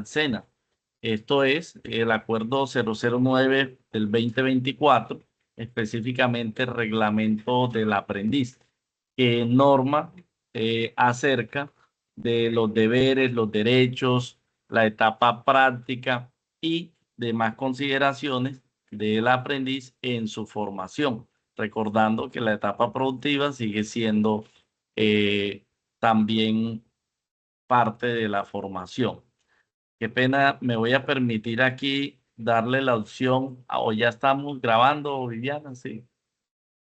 SENA. Esto es el acuerdo 009 del 2024, específicamente el reglamento del aprendiz, que norma acerca de los deberes, los derechos, la etapa práctica y demás consideraciones del aprendiz en su formación, recordando que la etapa productiva sigue siendo también parte de la formación. Qué pena, me voy a permitir aquí darle la opción, o ya estamos grabando, Viviana, sí.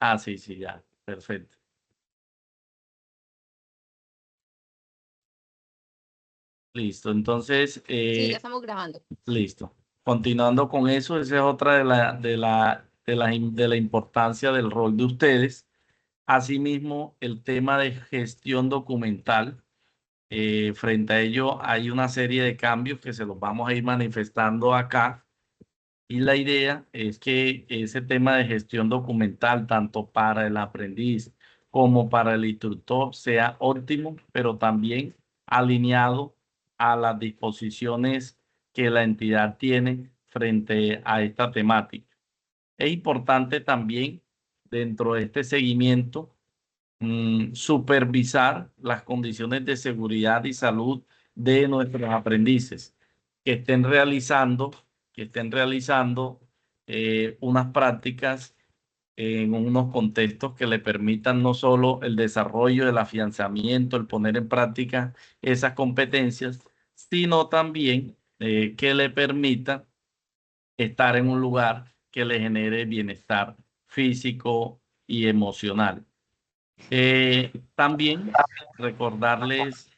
Ah, sí, sí, ya, perfecto. Listo, entonces, Sí, ya estamos grabando. listo. Continuando con eso, esa es otra de la importancia del rol de ustedes. Asimismo, el tema de gestión documental. Frente a ello, hay una serie de cambios que se los vamos a ir manifestando acá. Y la idea es que ese tema de gestión documental, tanto para el aprendiz como para el instructor, sea óptimo, pero también alineado a las disposiciones que la entidad tiene frente a esta temática. Es importante también, dentro de este seguimiento, supervisar las condiciones de seguridad y salud de nuestros aprendices que estén realizando, que estén realizando unas prácticas en unos contextos que le permitan no solo el desarrollo, el afianzamiento, el poner en práctica esas competencias, sino también que le permita estar en un lugar que le genere bienestar físico y emocional. También recordarles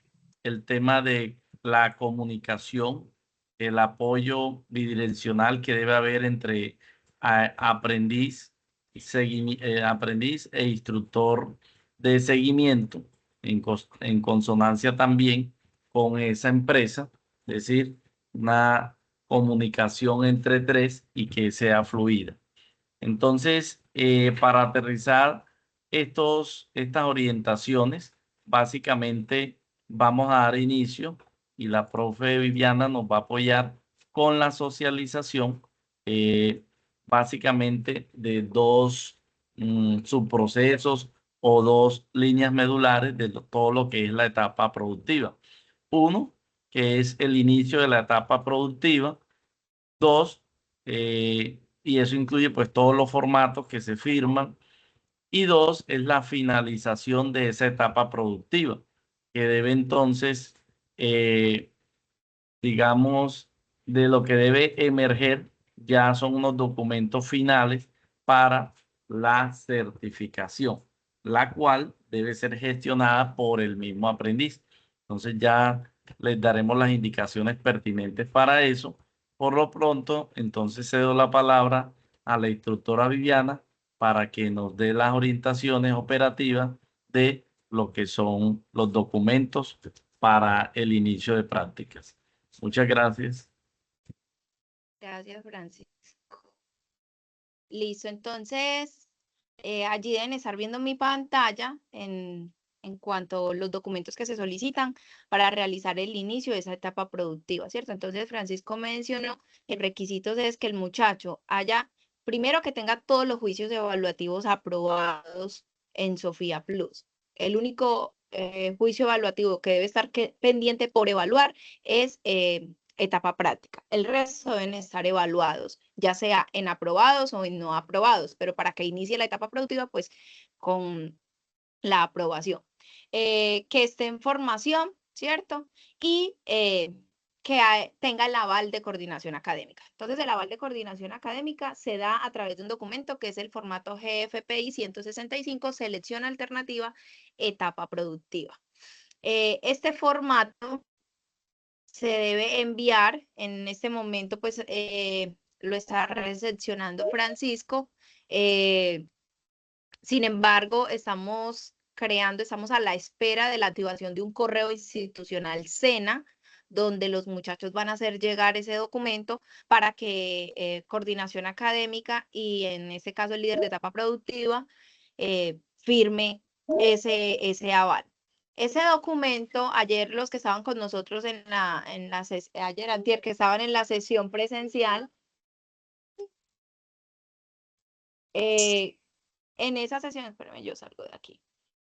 el tema de la comunicación, el apoyo bidireccional que debe haber entre aprendiz, aprendiz e instructor de seguimiento, en consonancia también con esa empresa, es decir, una comunicación entre tres y que sea fluida. Entonces, para aterrizar estas orientaciones, básicamente vamos a dar inicio y la profe Viviana nos va a apoyar con la socialización, eh, básicamente de dos subprocesos o dos líneas medulares de todo lo que es la etapa productiva. Uno, que es el inicio de la etapa productiva. Dos, y eso incluye pues todos los formatos que se firman. Y dos, es la finalización de esa etapa productiva, que debe entonces, eh, digamos, de lo que debe emerger, ya son unos documentos finales para la certificación, la cual debe ser gestionada por el mismo aprendiz. Entonces ya les daremos las indicaciones pertinentes para eso. Por lo pronto, entonces cedo la palabra a la instructora Viviana para que nos dé las orientaciones operativas de lo que son los documentos para el inicio de prácticas. Muchas gracias. Gracias, Francisco. Listo, entonces allí deben estar viendo mi pantalla en cuanto a los documentos que se solicitan para realizar el inicio de esa etapa productiva, ¿cierto? Entonces, Francisco mencionó que el requisito es que el muchacho haya, primero que tenga todos los juicios evaluativos aprobados en Sofía Plus. El único juicio evaluativo que debe estar pendiente por evaluar es etapa práctica. El resto deben estar evaluados, ya sea en aprobados o en no aprobados, pero para que inicie la etapa productiva, pues con la aprobación. Que esté en formación, ¿cierto? Y que tenga el aval de coordinación académica. Entonces, el aval de coordinación académica se da a través de un documento que es el formato GFPI 165, selección alternativa, etapa productiva. Este formato se debe enviar en este momento, pues lo está recepcionando Francisco. Sin embargo, estamos a la espera de la activación de un correo institucional SENA, donde los muchachos van a hacer llegar ese documento para que coordinación académica y en este caso el líder de etapa productiva firme ese aval. Ese documento, ayer los que estaban con nosotros ayer antier, que estaban en la sesión presencial, en esa sesión, espérenme, yo salgo de aquí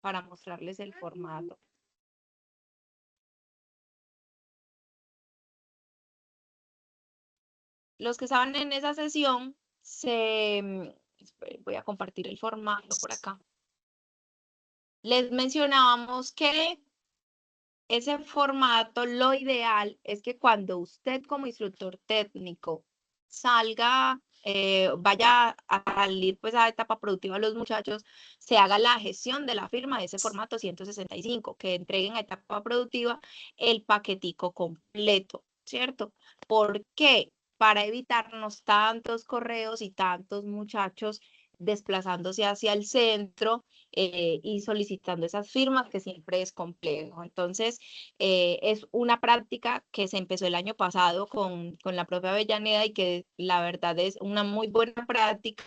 para mostrarles el formato. Los que estaban en esa sesión, voy a compartir el formato por acá. Les mencionábamos que ese formato, lo ideal es que cuando usted como instructor técnico salga, vaya a salir pues a etapa productiva los muchachos, se haga la gestión de la firma de ese formato 165, que entreguen a etapa productiva el paquetico completo, ¿cierto? ¿Por qué? Para evitarnos tantos correos y tantos muchachos desplazándose hacia el centro y solicitando esas firmas, que siempre es complejo. Entonces, es una práctica que se empezó el año pasado con la propia Avellaneda y que la verdad es una muy buena práctica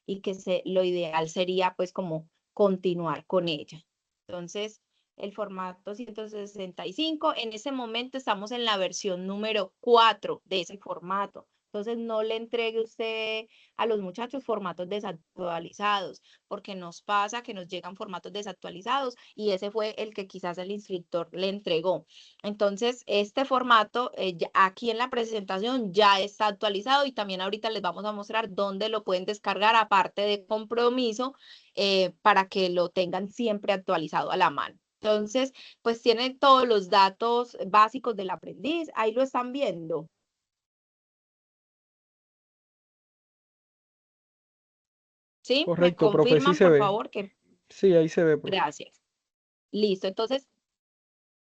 y que lo ideal sería pues como continuar con ella. Entonces, el formato 165, en ese momento estamos en la versión número 4 de ese formato. Entonces, no le entregue usted a los muchachos formatos desactualizados, porque nos pasa que nos llegan formatos desactualizados y ese fue el que quizás el instructor le entregó. Entonces, este formato aquí en la presentación ya está actualizado y también ahorita les vamos a mostrar dónde lo pueden descargar aparte de compromiso para que lo tengan siempre actualizado a la mano. Entonces, pues tiene todos los datos básicos del aprendiz, ahí lo están viendo. ¿Sí? Correcto, ¿Me profe, sí confirman, se por ve. favor? Sí, ahí se ve, profe. Gracias. Listo, entonces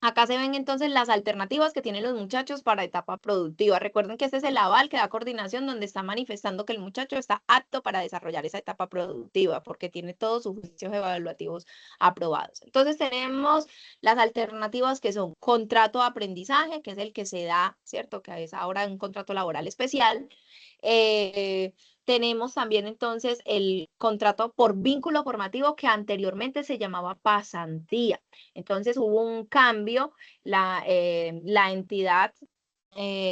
acá se ven entonces las alternativas que tienen los muchachos para etapa productiva. Recuerden que este es el aval que da coordinación donde está manifestando que el muchacho está apto para desarrollar esa etapa productiva porque tiene todos sus juicios evaluativos aprobados. Entonces tenemos las alternativas que son contrato de aprendizaje, que es el que se da, ¿cierto? Que es ahora un contrato laboral especial. Tenemos también entonces el contrato por vínculo formativo que anteriormente se llamaba pasantía. Entonces hubo un cambio, la entidad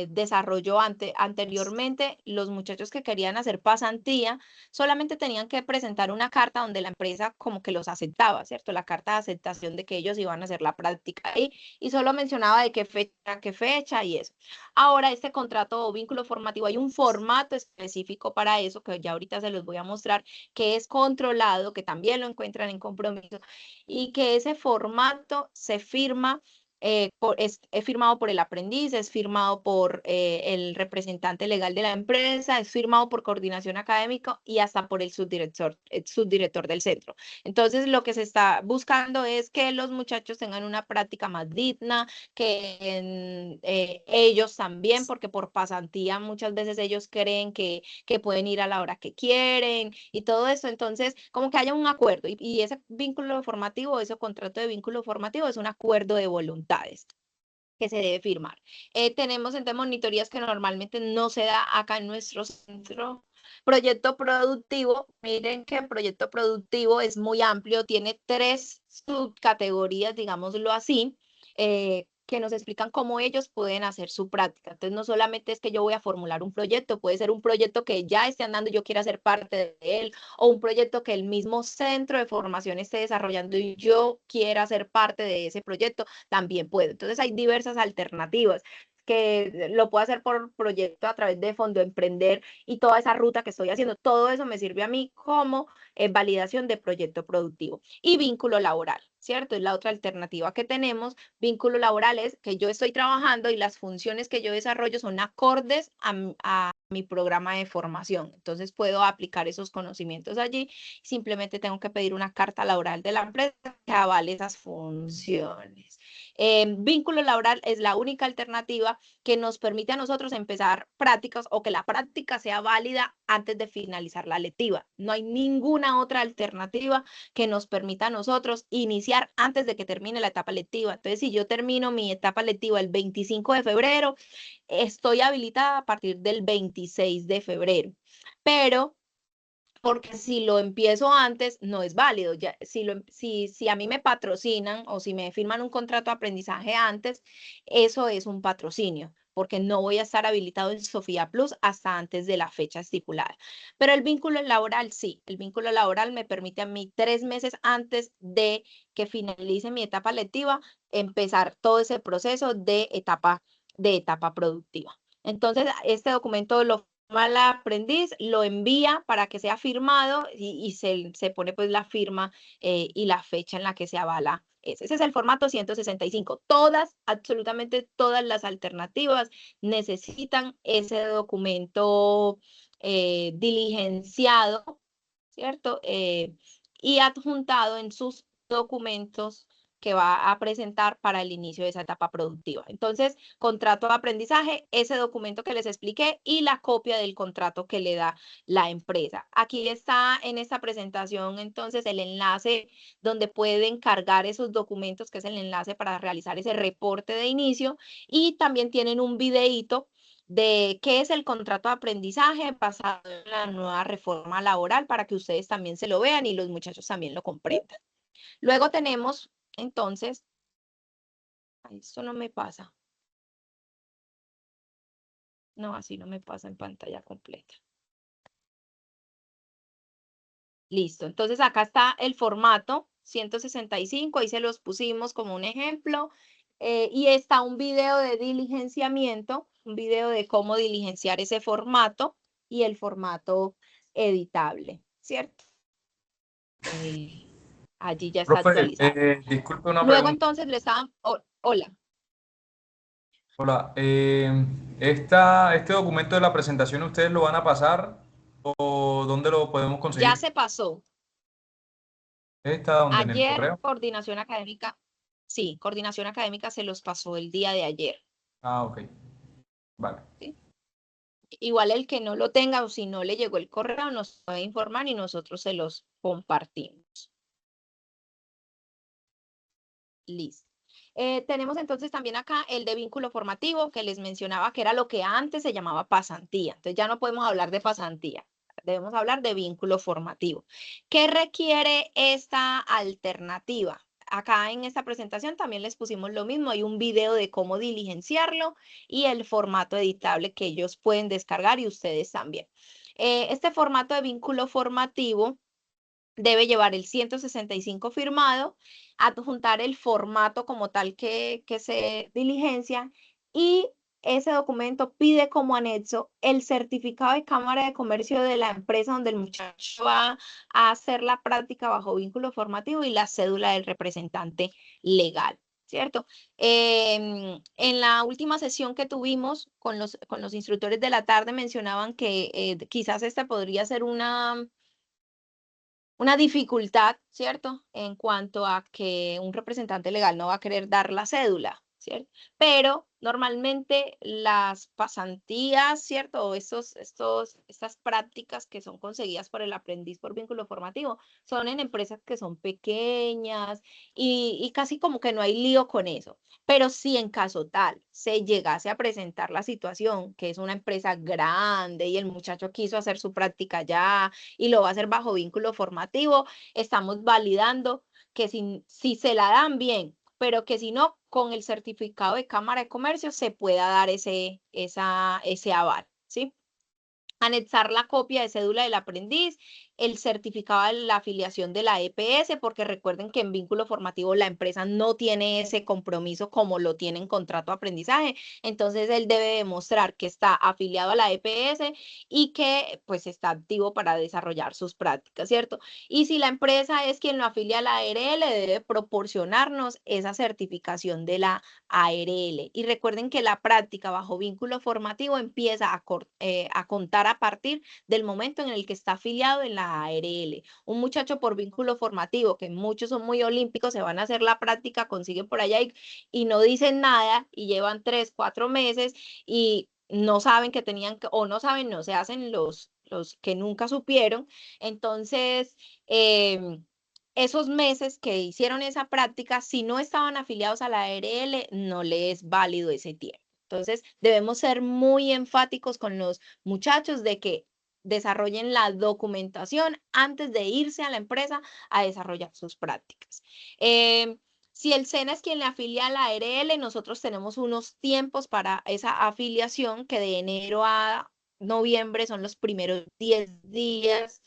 desarrolló anteriormente los muchachos que querían hacer pasantía solamente tenían que presentar una carta donde la empresa como que los aceptaba, ¿cierto? La carta de aceptación de que ellos iban a hacer la práctica ahí y solo mencionaba de qué fecha y eso. Ahora este contrato o vínculo formativo hay un formato específico para eso que ya ahorita se los voy a mostrar, que es controlado, que también lo encuentran en compromiso y que ese formato se firma es firmado por el aprendiz, es firmado por el representante legal de la empresa, es firmado por coordinación académica y hasta por el subdirector del centro. Entonces, lo que se está buscando es que los muchachos tengan una práctica más digna, que ellos también, porque por pasantía muchas veces ellos creen que pueden ir a la hora que quieren y todo eso. Entonces, como que haya un acuerdo y ese vínculo formativo, ese contrato de vínculo formativo es un acuerdo de voluntad que se debe firmar. Tenemos entonces monitorías que normalmente no se da acá en nuestro centro. Proyecto productivo, miren que el proyecto productivo es muy amplio, tiene 3 subcategorías, digámoslo así, que nos explican cómo ellos pueden hacer su práctica. Entonces, no solamente es que yo voy a formular un proyecto, puede ser un proyecto que ya esté andando y yo quiera ser parte de él, o un proyecto que el mismo centro de formación esté desarrollando y yo quiera ser parte de ese proyecto, también puedo. Entonces, hay diversas alternativas que lo puedo hacer por proyecto a través de Fondo Emprender y toda esa ruta que estoy haciendo, todo eso me sirve a mí como validación de proyecto productivo. Y vínculo laboral, ¿cierto? Es la otra alternativa que tenemos. Vínculo laboral es que yo estoy trabajando y las funciones que yo desarrollo son acordes a mi programa de formación. Entonces puedo aplicar esos conocimientos allí. Simplemente tengo que pedir una carta laboral de la empresa que avale esas funciones. Vínculo laboral es la única alternativa que nos permite a nosotros empezar prácticas o que la práctica sea válida antes de finalizar la lectiva. No hay ninguna otra alternativa que nos permita a nosotros iniciar antes de que termine la etapa lectiva. Entonces, si yo termino mi etapa lectiva el 25 de febrero, estoy habilitada a partir del 26 de febrero. Pero porque si lo empiezo antes no es válido. Ya, si a mí me patrocinan o si me firman un contrato de aprendizaje antes, eso es un patrocinio, porque no voy a estar habilitado en Sofía Plus hasta antes de la fecha estipulada. Pero el vínculo laboral sí, el vínculo laboral me permite a mí 3 meses antes de que finalice mi etapa lectiva, empezar todo ese proceso de etapa productiva. Entonces, este documento lo al aprendiz, lo envía para que sea firmado y se pone pues la firma y la fecha en la que se avala. Ese es el formato 165. Todas, absolutamente todas las alternativas necesitan ese documento diligenciado, ¿cierto? Y adjuntado en sus documentos que va a presentar para el inicio de esa etapa productiva. Entonces, contrato de aprendizaje, ese documento que les expliqué y la copia del contrato que le da la empresa. Aquí está en esta presentación entonces el enlace donde pueden cargar esos documentos, que es el enlace para realizar ese reporte de inicio, y también tienen un videíto de qué es el contrato de aprendizaje basado en la nueva reforma laboral para que ustedes también se lo vean y los muchachos también lo comprendan. Luego tenemos, entonces, esto no me pasa. No, así no me pasa en pantalla completa. Listo, entonces acá está el formato 165, ahí se los pusimos como un ejemplo, y está un video de diligenciamiento, un video de cómo diligenciar ese formato y el formato editable, ¿cierto? Allí ya está Profe, actualizado. disculpe una Luego pregunta. entonces le estaban, hola. Hola, ¿este documento de la presentación ustedes lo van a pasar o dónde lo podemos Ya conseguir? se pasó. ¿Está dónde? ¿En el Ayer correo? Coordinación Académica, sí, Coordinación Académica se los pasó el día de ayer. Ah, ok. Vale. ¿Sí? Igual el que no lo tenga o si no le llegó el correo nos puede informar y nosotros se los compartimos. Listo. Tenemos entonces también acá el de vínculo formativo que les mencionaba que era lo que antes se llamaba pasantía. Entonces ya no podemos hablar de pasantía, debemos hablar de vínculo formativo. ¿Qué requiere esta alternativa? Acá en esta presentación también les pusimos lo mismo, hay un video de cómo diligenciarlo y el formato editable que ellos pueden descargar y ustedes también. Este formato de vínculo formativo debe llevar el 165 firmado, adjuntar el formato como tal que se diligencia y ese documento pide como anexo el certificado de Cámara de Comercio de la empresa donde el muchacho va a hacer la práctica bajo vínculo formativo y la cédula del representante legal, ¿cierto? En la última sesión que tuvimos con los instructores de la tarde mencionaban que quizás esta podría ser una dificultad, ¿cierto? En cuanto a que un representante legal no va a querer dar la cédula, ¿cierto? Pero normalmente las pasantías, ¿cierto? O estas prácticas que son conseguidas por el aprendiz por vínculo formativo son en empresas que son pequeñas y casi como que no hay lío con eso. Pero si en caso tal se llegase a presentar la situación que es una empresa grande y el muchacho quiso hacer su práctica ya y lo va a hacer bajo vínculo formativo, estamos validando que si se la dan bien, pero que si no, con el certificado de Cámara de Comercio se pueda dar ese aval, ¿sí? Anexar la copia de cédula del aprendiz, el certificado de la afiliación de la EPS, porque recuerden que en vínculo formativo la empresa no tiene ese compromiso como lo tiene en contrato de aprendizaje. Entonces, él debe demostrar que está afiliado a la EPS y que pues está activo para desarrollar sus prácticas, ¿cierto? Y si la empresa es quien lo afilia a la ARL, debe proporcionarnos esa certificación de la ARL. Y recuerden que la práctica bajo vínculo formativo empieza a contar a partir del momento en el que está afiliado en la ARL. Un muchacho por vínculo formativo, que muchos son muy olímpicos, se van a hacer la práctica, consiguen por allá y no dicen nada y llevan 3, 4 meses y no saben que tenían que, o no saben, no se hacen los que nunca supieron. Entonces, esos meses que hicieron esa práctica, si no estaban afiliados a la ARL, no les es válido ese tiempo. Entonces, debemos ser muy enfáticos con los muchachos de que desarrollen la documentación antes de irse a la empresa a desarrollar sus prácticas. Si el SENA es quien le afilia a la ARL, nosotros tenemos unos tiempos para esa afiliación que de enero a noviembre son los primeros 10 días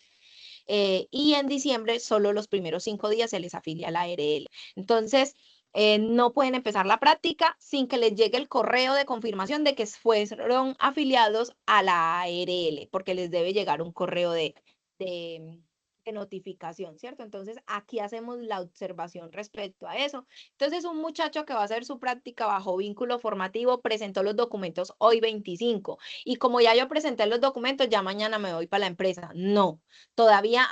y en diciembre solo los primeros 5 días se les afilia a la ARL. Entonces, no pueden empezar la práctica sin que les llegue el correo de confirmación de que fueron afiliados a la ARL, porque les debe llegar un correo de notificación, ¿cierto? Entonces, aquí hacemos la observación respecto a eso. Entonces, un muchacho que va a hacer su práctica bajo vínculo formativo presentó los documentos hoy 25 y como ya yo presenté los documentos, ya mañana me voy para la empresa. No, todavía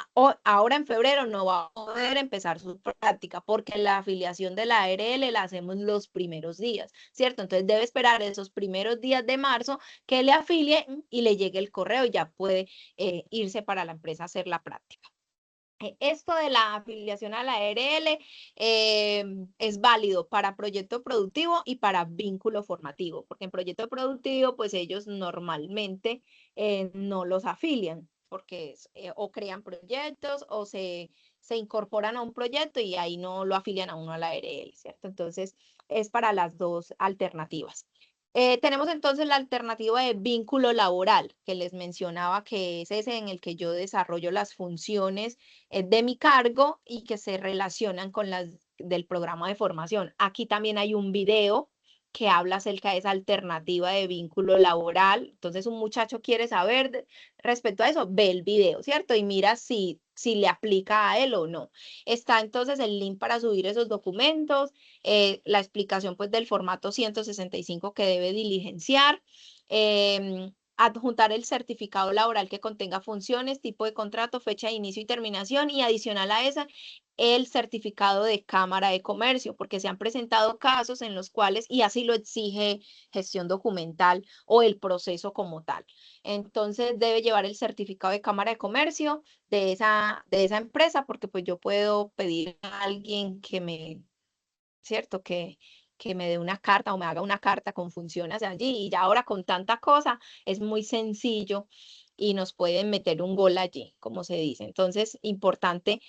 ahora en febrero no va a poder empezar su práctica porque la afiliación de la ARL la hacemos los primeros días, ¿cierto? Entonces, debe esperar esos primeros días de marzo que le afilien y le llegue el correo y ya puede irse para la empresa a hacer la práctica. Esto de la afiliación a la ARL es válido para proyecto productivo y para vínculo formativo, porque en proyecto productivo, pues ellos normalmente no los afilian, porque o crean proyectos o se incorporan a un proyecto y ahí no lo afilian a uno a la ARL, ¿cierto? Entonces, es para las dos alternativas. Tenemos entonces la alternativa de vínculo laboral, que les mencionaba que es ese en el que yo desarrollo las funciones de mi cargo y que se relacionan con las del programa de formación. Aquí también hay un video que habla acerca de esa alternativa de vínculo laboral. Entonces, un muchacho quiere saber respecto a eso, ve el video, ¿cierto? Y mira si le aplica a él o no. Está entonces el link para subir esos documentos, la explicación pues del formato 165 que debe diligenciar, adjuntar el certificado laboral que contenga funciones, tipo de contrato, fecha de inicio y terminación y adicional a esa el certificado de Cámara de Comercio, porque se han presentado casos en los cuales, y así lo exige gestión documental o el proceso como tal. Entonces debe llevar el certificado de Cámara de Comercio de esa empresa, porque pues yo puedo pedir a alguien que me, ¿cierto? Que me dé una carta o me haga una carta con funciones allí y ya ahora con tanta cosa es muy sencillo y nos pueden meter un gol allí, como se dice. Entonces, importante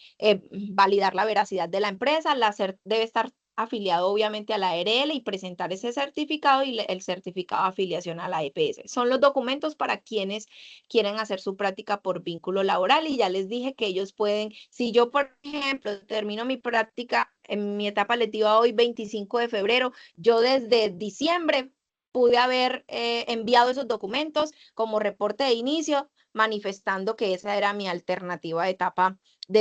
validar la veracidad de la empresa, debe estar afiliado obviamente a la ARL y presentar ese certificado y el certificado de afiliación a la EPS. Son los documentos para quienes quieren hacer su práctica por vínculo laboral y ya les dije que ellos pueden, si yo por ejemplo termino mi práctica en mi etapa lectiva hoy 25 de febrero, yo desde diciembre pude haber enviado esos documentos como reporte de inicio, manifestando que esa era mi alternativa de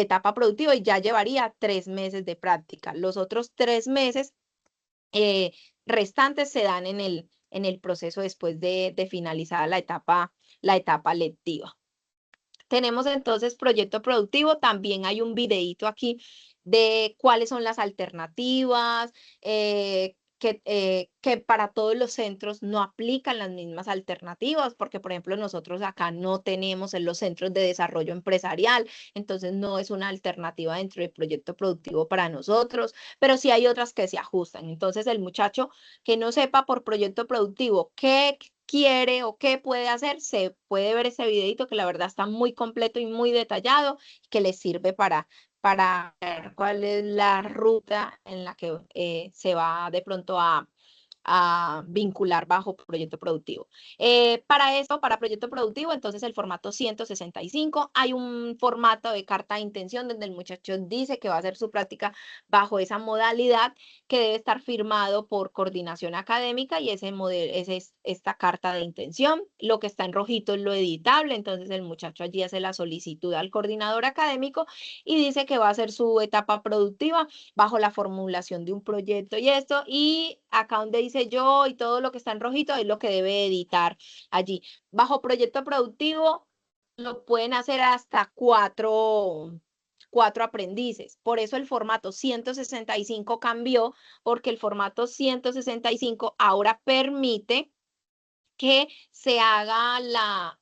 etapa productiva y ya llevaría 3 meses de práctica. Los otros 3 meses restantes se dan en el proceso después de finalizada la etapa lectiva. Tenemos entonces proyecto productivo, también hay un videíto aquí de cuáles son las alternativas, que para todos los centros no aplican las mismas alternativas, porque por ejemplo nosotros acá no tenemos en los centros de desarrollo empresarial, entonces no es una alternativa dentro del proyecto productivo para nosotros, pero sí hay otras que se ajustan. Entonces el muchacho que no sepa por proyecto productivo qué quiere o qué puede hacer, se puede ver ese videito que la verdad está muy completo y muy detallado, que les sirve para ver cuál es la ruta en la que se va de pronto a vincular bajo proyecto productivo. Para esto, para proyecto productivo, entonces el formato 165, hay un formato de carta de intención donde el muchacho dice que va a hacer su práctica bajo esa modalidad que debe estar firmado por coordinación académica y ese es esta carta de intención. Lo que está en rojito es lo editable, entonces el muchacho allí hace la solicitud al coordinador académico y dice que va a hacer su etapa productiva bajo la formulación de un proyecto y esto, y acá donde dice yo y todo lo que está en rojito es lo que debe editar allí. Bajo proyecto productivo lo pueden hacer hasta cuatro aprendices. Por eso el formato 165 cambió, porque el formato 165 ahora permite que se haga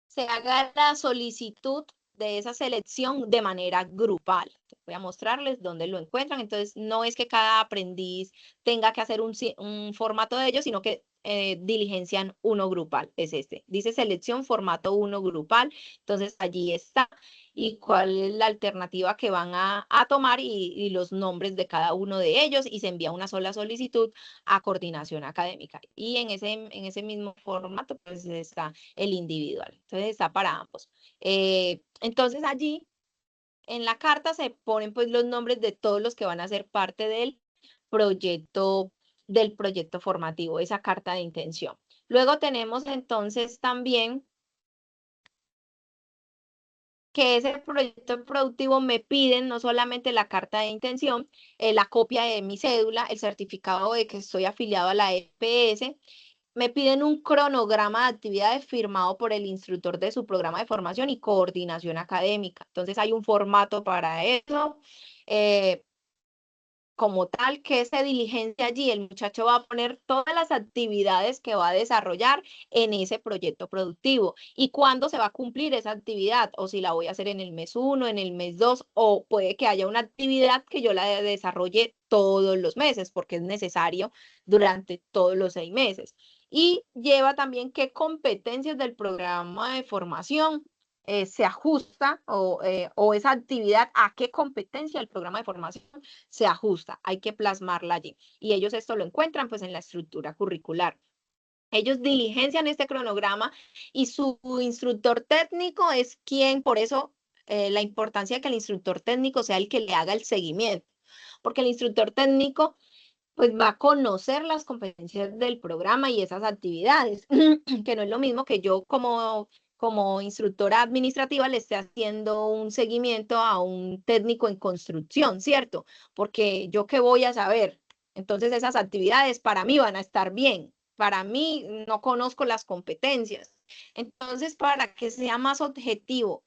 se haga la solicitud de esa selección de manera grupal. Voy a mostrarles dónde lo encuentran. Entonces, no es que cada aprendiz tenga que hacer un formato de ellos, sino que diligencian uno grupal. Es este. Dice selección formato 1 grupal. Entonces, allí está. Y cuál es la alternativa que van a tomar y los nombres de cada uno de ellos. Y se envía una sola solicitud a coordinación académica. Y en ese mismo formato, pues está el individual. Entonces, está para ambos. Entonces, allí en la carta se ponen pues los nombres de todos los que van a ser parte proyecto, del proyecto formativo, esa carta de intención. Luego tenemos entonces también que ese proyecto productivo me piden no solamente la carta de intención, la copia de mi cédula, el certificado de que estoy afiliado a la EPS, me piden un cronograma de actividades firmado por el instructor de su programa de formación y coordinación académica. Entonces hay un formato para eso. Como tal, que se diligencia allí, el muchacho va a poner todas las actividades que va a desarrollar en ese proyecto productivo y cuándo se va a cumplir esa actividad, o si la voy a hacer en el mes 1, en el mes 2, o puede que haya una actividad que yo la desarrolle todos los meses, porque es necesario durante todos los 6 meses. Y lleva también qué competencias del programa de formación se ajusta o esa actividad a qué competencia del programa de formación se ajusta, hay que plasmarla allí. Y ellos esto lo encuentran pues en la estructura curricular. Ellos diligencian este cronograma y su instructor técnico es quien, por eso la importancia de que el instructor técnico sea el que le haga el seguimiento, porque el instructor técnico pues va a conocer las competencias del programa y esas actividades, que no es lo mismo que yo como instructora administrativa le esté haciendo un seguimiento a un técnico en construcción, ¿cierto? Porque yo qué voy a saber. Entonces esas actividades para mí van a estar bien. Para mí no conozco las competencias. Entonces, para que sea más objetivo,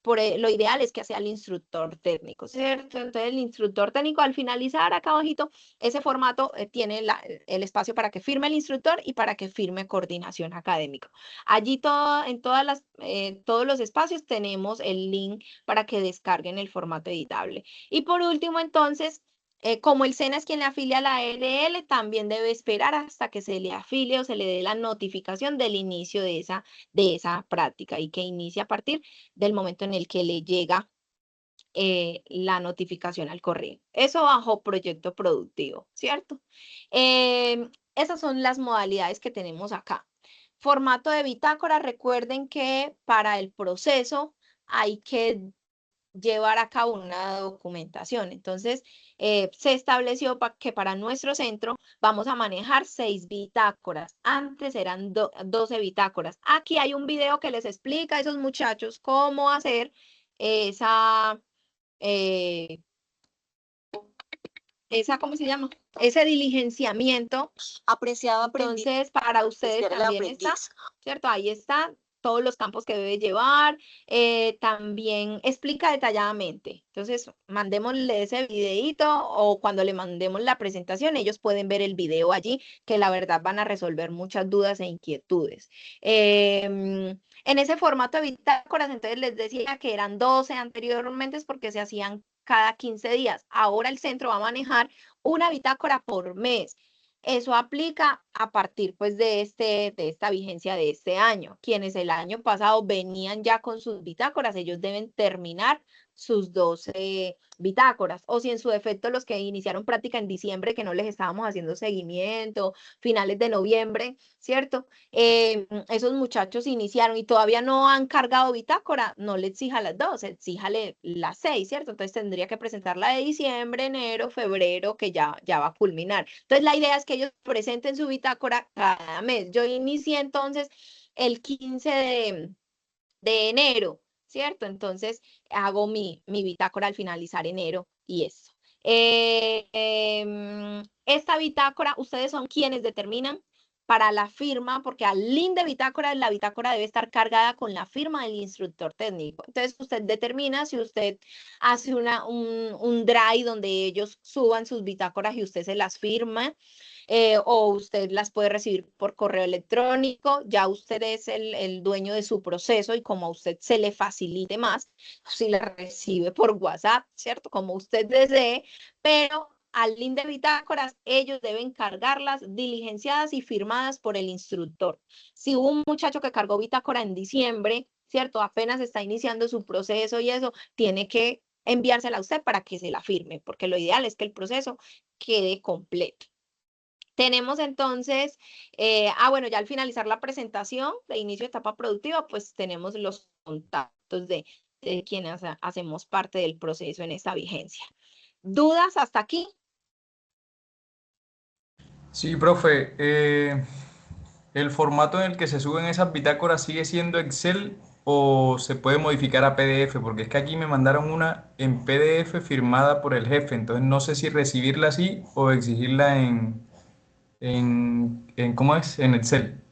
lo ideal es que sea el instructor técnico, ¿cierto? Entonces el instructor técnico al finalizar acá abajito, ese formato tiene el espacio para que firme el instructor y para que firme coordinación académica. Allí todos los espacios tenemos el link para que descarguen el formato editable. Y por último, entonces, como el SENA es quien le afilia a la ELL, también debe esperar hasta que se le afilie o se le dé la notificación del inicio de esa práctica y que inicie a partir del momento en el que le llega la notificación al correo. Eso bajo proyecto productivo, ¿cierto? Esas son las modalidades que tenemos acá. Formato de bitácora, recuerden que para el proceso hay que llevar a cabo una documentación. Entonces, se estableció que para nuestro centro vamos a manejar 6 bitácoras. Antes eran 12 bitácoras. Aquí hay un video que les explica a esos muchachos cómo hacer ¿cómo se llama? Ese diligenciamiento. Apreciado aprendiz. Entonces, para ustedes también está, ¿cierto? Ahí está todos los campos que debe llevar, también explica detalladamente. Entonces, mandémosle ese videito o cuando le mandemos la presentación, ellos pueden ver el video allí, que la verdad van a resolver muchas dudas e inquietudes. En ese formato de bitácoras, entonces les decía que eran 12 anteriormente porque se hacían cada 15 días. Ahora el centro va a manejar una bitácora por mes. Eso aplica a partir pues de esta vigencia de este año. Quienes el año pasado venían ya con sus bitácoras, ellos deben terminar sus 12 bitácoras, o si en su defecto los que iniciaron práctica en diciembre, que no les estábamos haciendo seguimiento, finales de noviembre, ¿cierto? Esos muchachos iniciaron y todavía no han cargado bitácora, no le exija las 12, exíjale las 6, ¿cierto? Entonces tendría que presentar la de diciembre, enero, febrero, que ya va a culminar. Entonces la idea es que ellos presenten su bitácora cada mes. Yo inicié entonces el 15 de enero, ¿cierto? Entonces hago mi bitácora al finalizar enero y eso. Esta bitácora, ustedes son quienes determinan para la firma, porque al link de bitácora, la bitácora debe estar cargada con la firma del instructor técnico. Entonces usted determina si usted hace un drive donde ellos suban sus bitácoras y usted se las firma. o usted las puede recibir por correo electrónico. Ya usted es el dueño de su proceso y como a usted se le facilite más, si la recibe por WhatsApp, ¿cierto? Como usted desee, pero al link de bitácoras, ellos deben cargarlas diligenciadas y firmadas por el instructor. Si hubo un muchacho que cargó bitácora en diciembre, ¿cierto? Apenas está iniciando su proceso y eso, tiene que enviársela a usted para que se la firme, porque lo ideal es que el proceso quede completo. Tenemos entonces, bueno, ya al finalizar la presentación de inicio de etapa productiva, pues tenemos los contactos de quienes hacemos parte del proceso en esta vigencia. ¿Dudas hasta aquí? Sí, profe. ¿El formato en el que se suben esas bitácoras sigue siendo Excel o se puede modificar a PDF? Porque es que aquí me mandaron una en PDF firmada por el jefe, entonces no sé si recibirla así o exigirla en ¿cómo es? En Excel.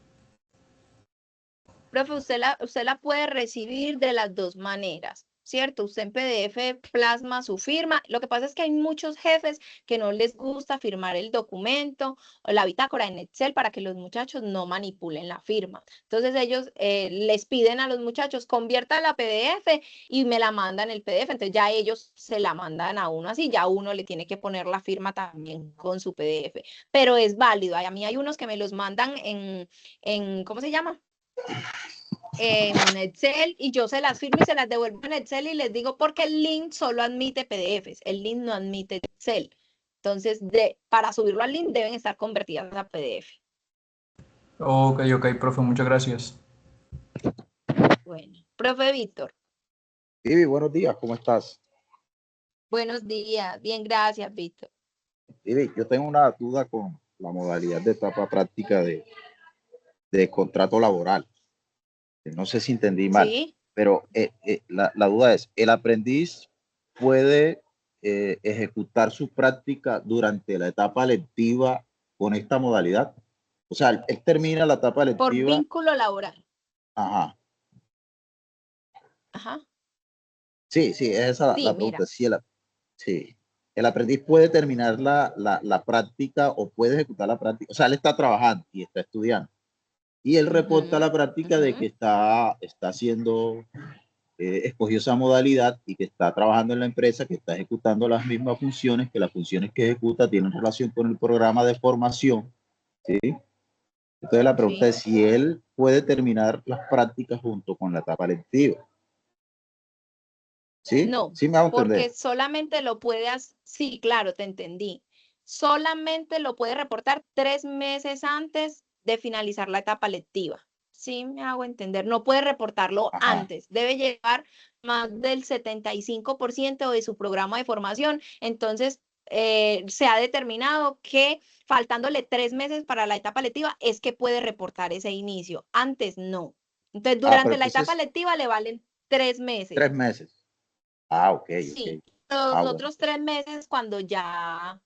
Profe, usted la puede recibir de las dos maneras, ¿cierto? Usted en PDF plasma su firma. Lo que pasa es que hay muchos jefes que no les gusta firmar el documento o la bitácora en Excel para que los muchachos no manipulen la firma. Entonces ellos les piden a los muchachos, convierta la PDF y me la mandan el PDF. Entonces ya ellos se la mandan a uno así, ya uno le tiene que poner la firma también con su PDF. Pero es válido. A mí hay unos que me los mandan en ¿cómo se llama? En Excel y yo se las firmo y se las devuelvo en Excel y les digo porque el link solo admite PDFs, el link no admite Excel. Entonces, para subirlo al link deben estar convertidas a PDF. Ok, profe, muchas gracias. Bueno, profe Víctor. Vivi, buenos días, ¿cómo estás? Buenos días, bien, gracias, Víctor. Vivi, yo tengo una duda con la modalidad de etapa práctica de contrato laboral. No sé si entendí mal, ¿Sí? pero la duda es, ¿el aprendiz puede ejecutar su práctica durante la etapa lectiva con esta modalidad? O sea, él termina la etapa Por lectiva. vínculo laboral. Ajá. Ajá. Sí, es esa Sí, la mira. pregunta. Sí, el aprendiz puede terminar la práctica o puede ejecutar la práctica. O sea, él está trabajando y está estudiando. Y él reporta la práctica de que está haciendo, escogió esa modalidad y que está trabajando en la empresa, que está ejecutando las mismas funciones, que las funciones que ejecuta tienen relación con el programa de formación. ¿Sí? Entonces la pregunta es si él puede terminar las prácticas junto con la etapa lectiva. ¿Sí? No, ¿Sí me hago entender? porque solamente lo puede hacer, sí, claro, te entendí. Solamente lo puede reportar 3 meses antes de finalizar la etapa lectiva. Sí, me hago entender. No puede reportarlo antes. Debe llevar más del 75% de su programa de formación. Entonces, se ha determinado que faltándole 3 meses para la etapa lectiva es que puede reportar ese inicio. Antes no. Entonces, durante la etapa lectiva le valen 3 meses. 3 meses. Ah, ok. Sí, los otros 3 meses cuando ya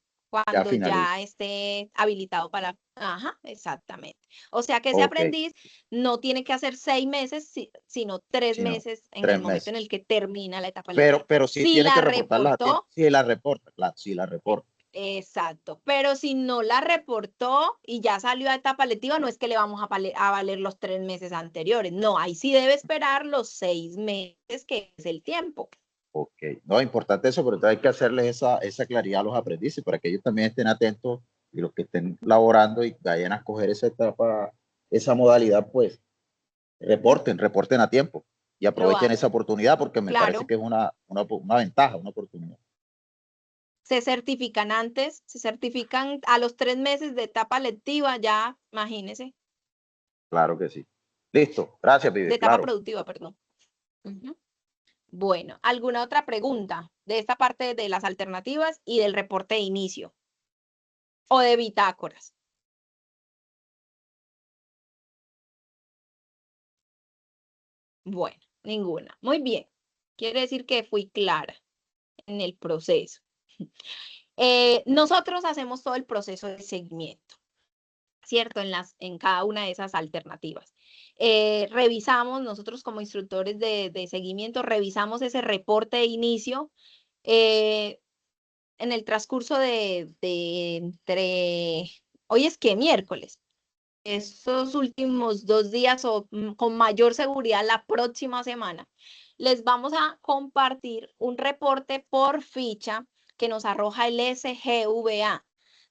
esté habilitado para, ajá, exactamente. O sea que ese aprendiz no tiene que hacer 6 meses, sino 3 meses en el momento en el que termina la etapa lectiva. Pero sí Si tiene la que reportarla a tiempo. reportó, Sí, la reporta, claro, sí la reporta. exacto. Pero si no la reportó y ya salió a etapa lectiva, no es que le vamos a valer los 3 meses anteriores. No, ahí sí debe esperar los 6 meses, que es el tiempo. Ok, no, importante eso, pero entonces hay que hacerles esa claridad a los aprendices para que ellos también estén atentos y los que estén laborando y vayan a escoger esa etapa, esa modalidad, pues reporten a tiempo y aprovechen esa oportunidad porque me parece que es una ventaja, una oportunidad. Se certifican antes, se certifican a los 3 meses de etapa lectiva, ya, imagínese. Claro que sí. Listo, gracias, Vivi. De etapa productiva, perdón. Bueno, ¿alguna otra pregunta de esta parte de las alternativas y del reporte de inicio? ¿O de bitácoras? Bueno, ninguna. Muy bien. Quiere decir que fui clara en el proceso. Nosotros hacemos todo el proceso de seguimiento, ¿cierto? En cada una de esas alternativas. Revisamos, nosotros como instructores de seguimiento, revisamos ese reporte de inicio en el transcurso de entre Hoy es que miércoles. Estos últimos 2 días o con mayor seguridad la próxima semana, les vamos a compartir un reporte por ficha que nos arroja el SGVA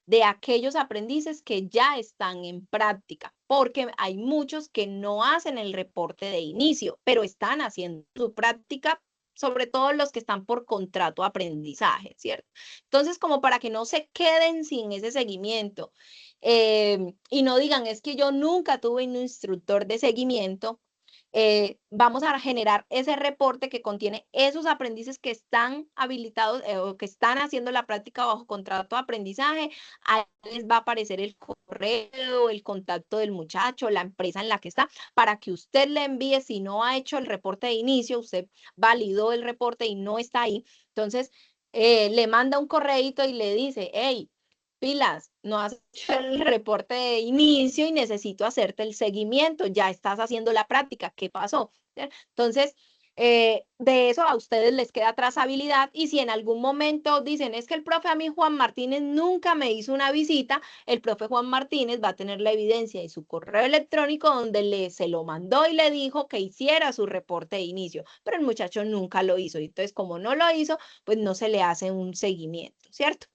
de aquellos aprendices que ya están en práctica, porque hay muchos que no hacen el reporte de inicio, pero están haciendo su práctica, sobre todo los que están por contrato de aprendizaje, ¿cierto? Entonces, como para que no se queden sin ese seguimiento y no digan, es que yo nunca tuve un instructor de seguimiento, vamos a generar ese reporte que contiene esos aprendices que están habilitados o que están haciendo la práctica bajo contrato de aprendizaje. Ahí les va a aparecer el correo, el contacto del muchacho, la empresa en la que está, para que usted le envíe, si no ha hecho el reporte de inicio, usted validó el reporte y no está ahí, entonces le manda un correíto y le dice, hey, pilas, no has hecho el reporte de inicio y necesito hacerte el seguimiento, ya estás haciendo la práctica, ¿qué pasó? Entonces, de eso a ustedes les queda trazabilidad y si en algún momento dicen, es que el profe a mí Juan Martínez nunca me hizo una visita, el profe Juan Martínez va a tener la evidencia de su correo electrónico donde se lo mandó y le dijo que hiciera su reporte de inicio, pero el muchacho nunca lo hizo. Entonces, como no lo hizo, pues no se le hace un seguimiento, ¿cierto?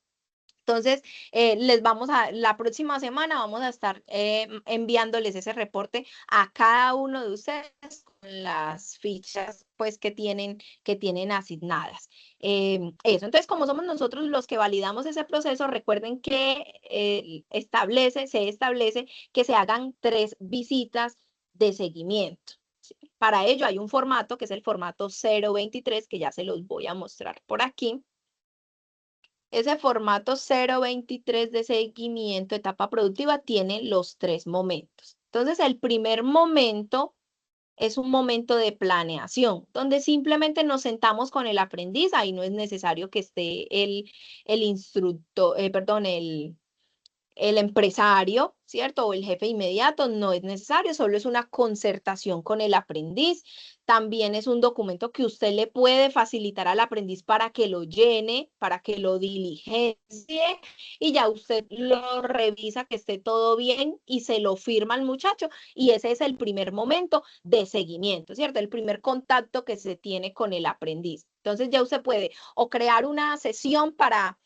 Entonces, la próxima semana vamos a estar enviándoles ese reporte a cada uno de ustedes con las fichas pues que tienen asignadas. Eso, entonces, como somos nosotros los que validamos ese proceso, recuerden que se establece que se hagan 3 visitas de seguimiento. ¿Sí? Para ello hay un formato que es el formato 023, que ya se los voy a mostrar por aquí. Ese formato 023 de seguimiento, etapa productiva, tiene los 3 momentos. Entonces, el primer momento es un momento de planeación, donde simplemente nos sentamos con el aprendiz. Ahí no es necesario que esté el instructor, el empresario, ¿cierto? O el jefe inmediato, no es necesario, solo es una concertación con el aprendiz. También es un documento que usted le puede facilitar al aprendiz para que lo llene, para que lo diligencie y ya usted lo revisa que esté todo bien y se lo firma al muchacho y ese es el primer momento de seguimiento, ¿cierto? El primer contacto que se tiene con el aprendiz. Entonces ya usted puede o crear una sesión para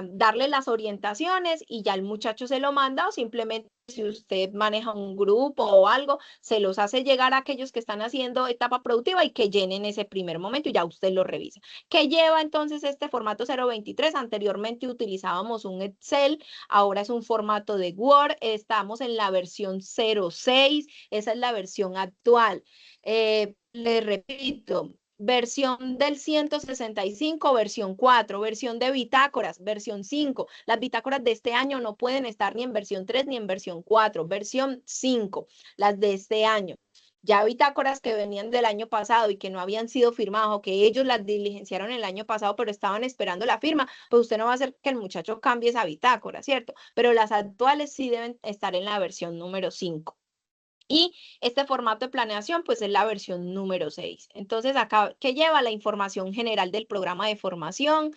darle las orientaciones y ya el muchacho se lo manda o simplemente si usted maneja un grupo o algo, se los hace llegar a aquellos que están haciendo etapa productiva y que llenen ese primer momento y ya usted lo revisa. ¿Qué lleva entonces este formato 023? Anteriormente utilizábamos un Excel, ahora es un formato de Word, estamos en la versión 06, esa es la versión actual. Le repito, versión del 165, versión 4, versión de bitácoras, versión 5. Las bitácoras de este año no pueden estar ni en versión 3 ni en versión 4, versión 5, las de este año. Ya bitácoras que venían del año pasado y que no habían sido firmadas o que ellos las diligenciaron el año pasado pero estaban esperando la firma, pues usted no va a hacer que el muchacho cambie esa bitácora, ¿cierto? Pero las actuales sí deben estar en la versión número 5. Y este formato de planeación, pues es la versión número 6. Entonces, acá, ¿qué lleva? La información general del programa de formación,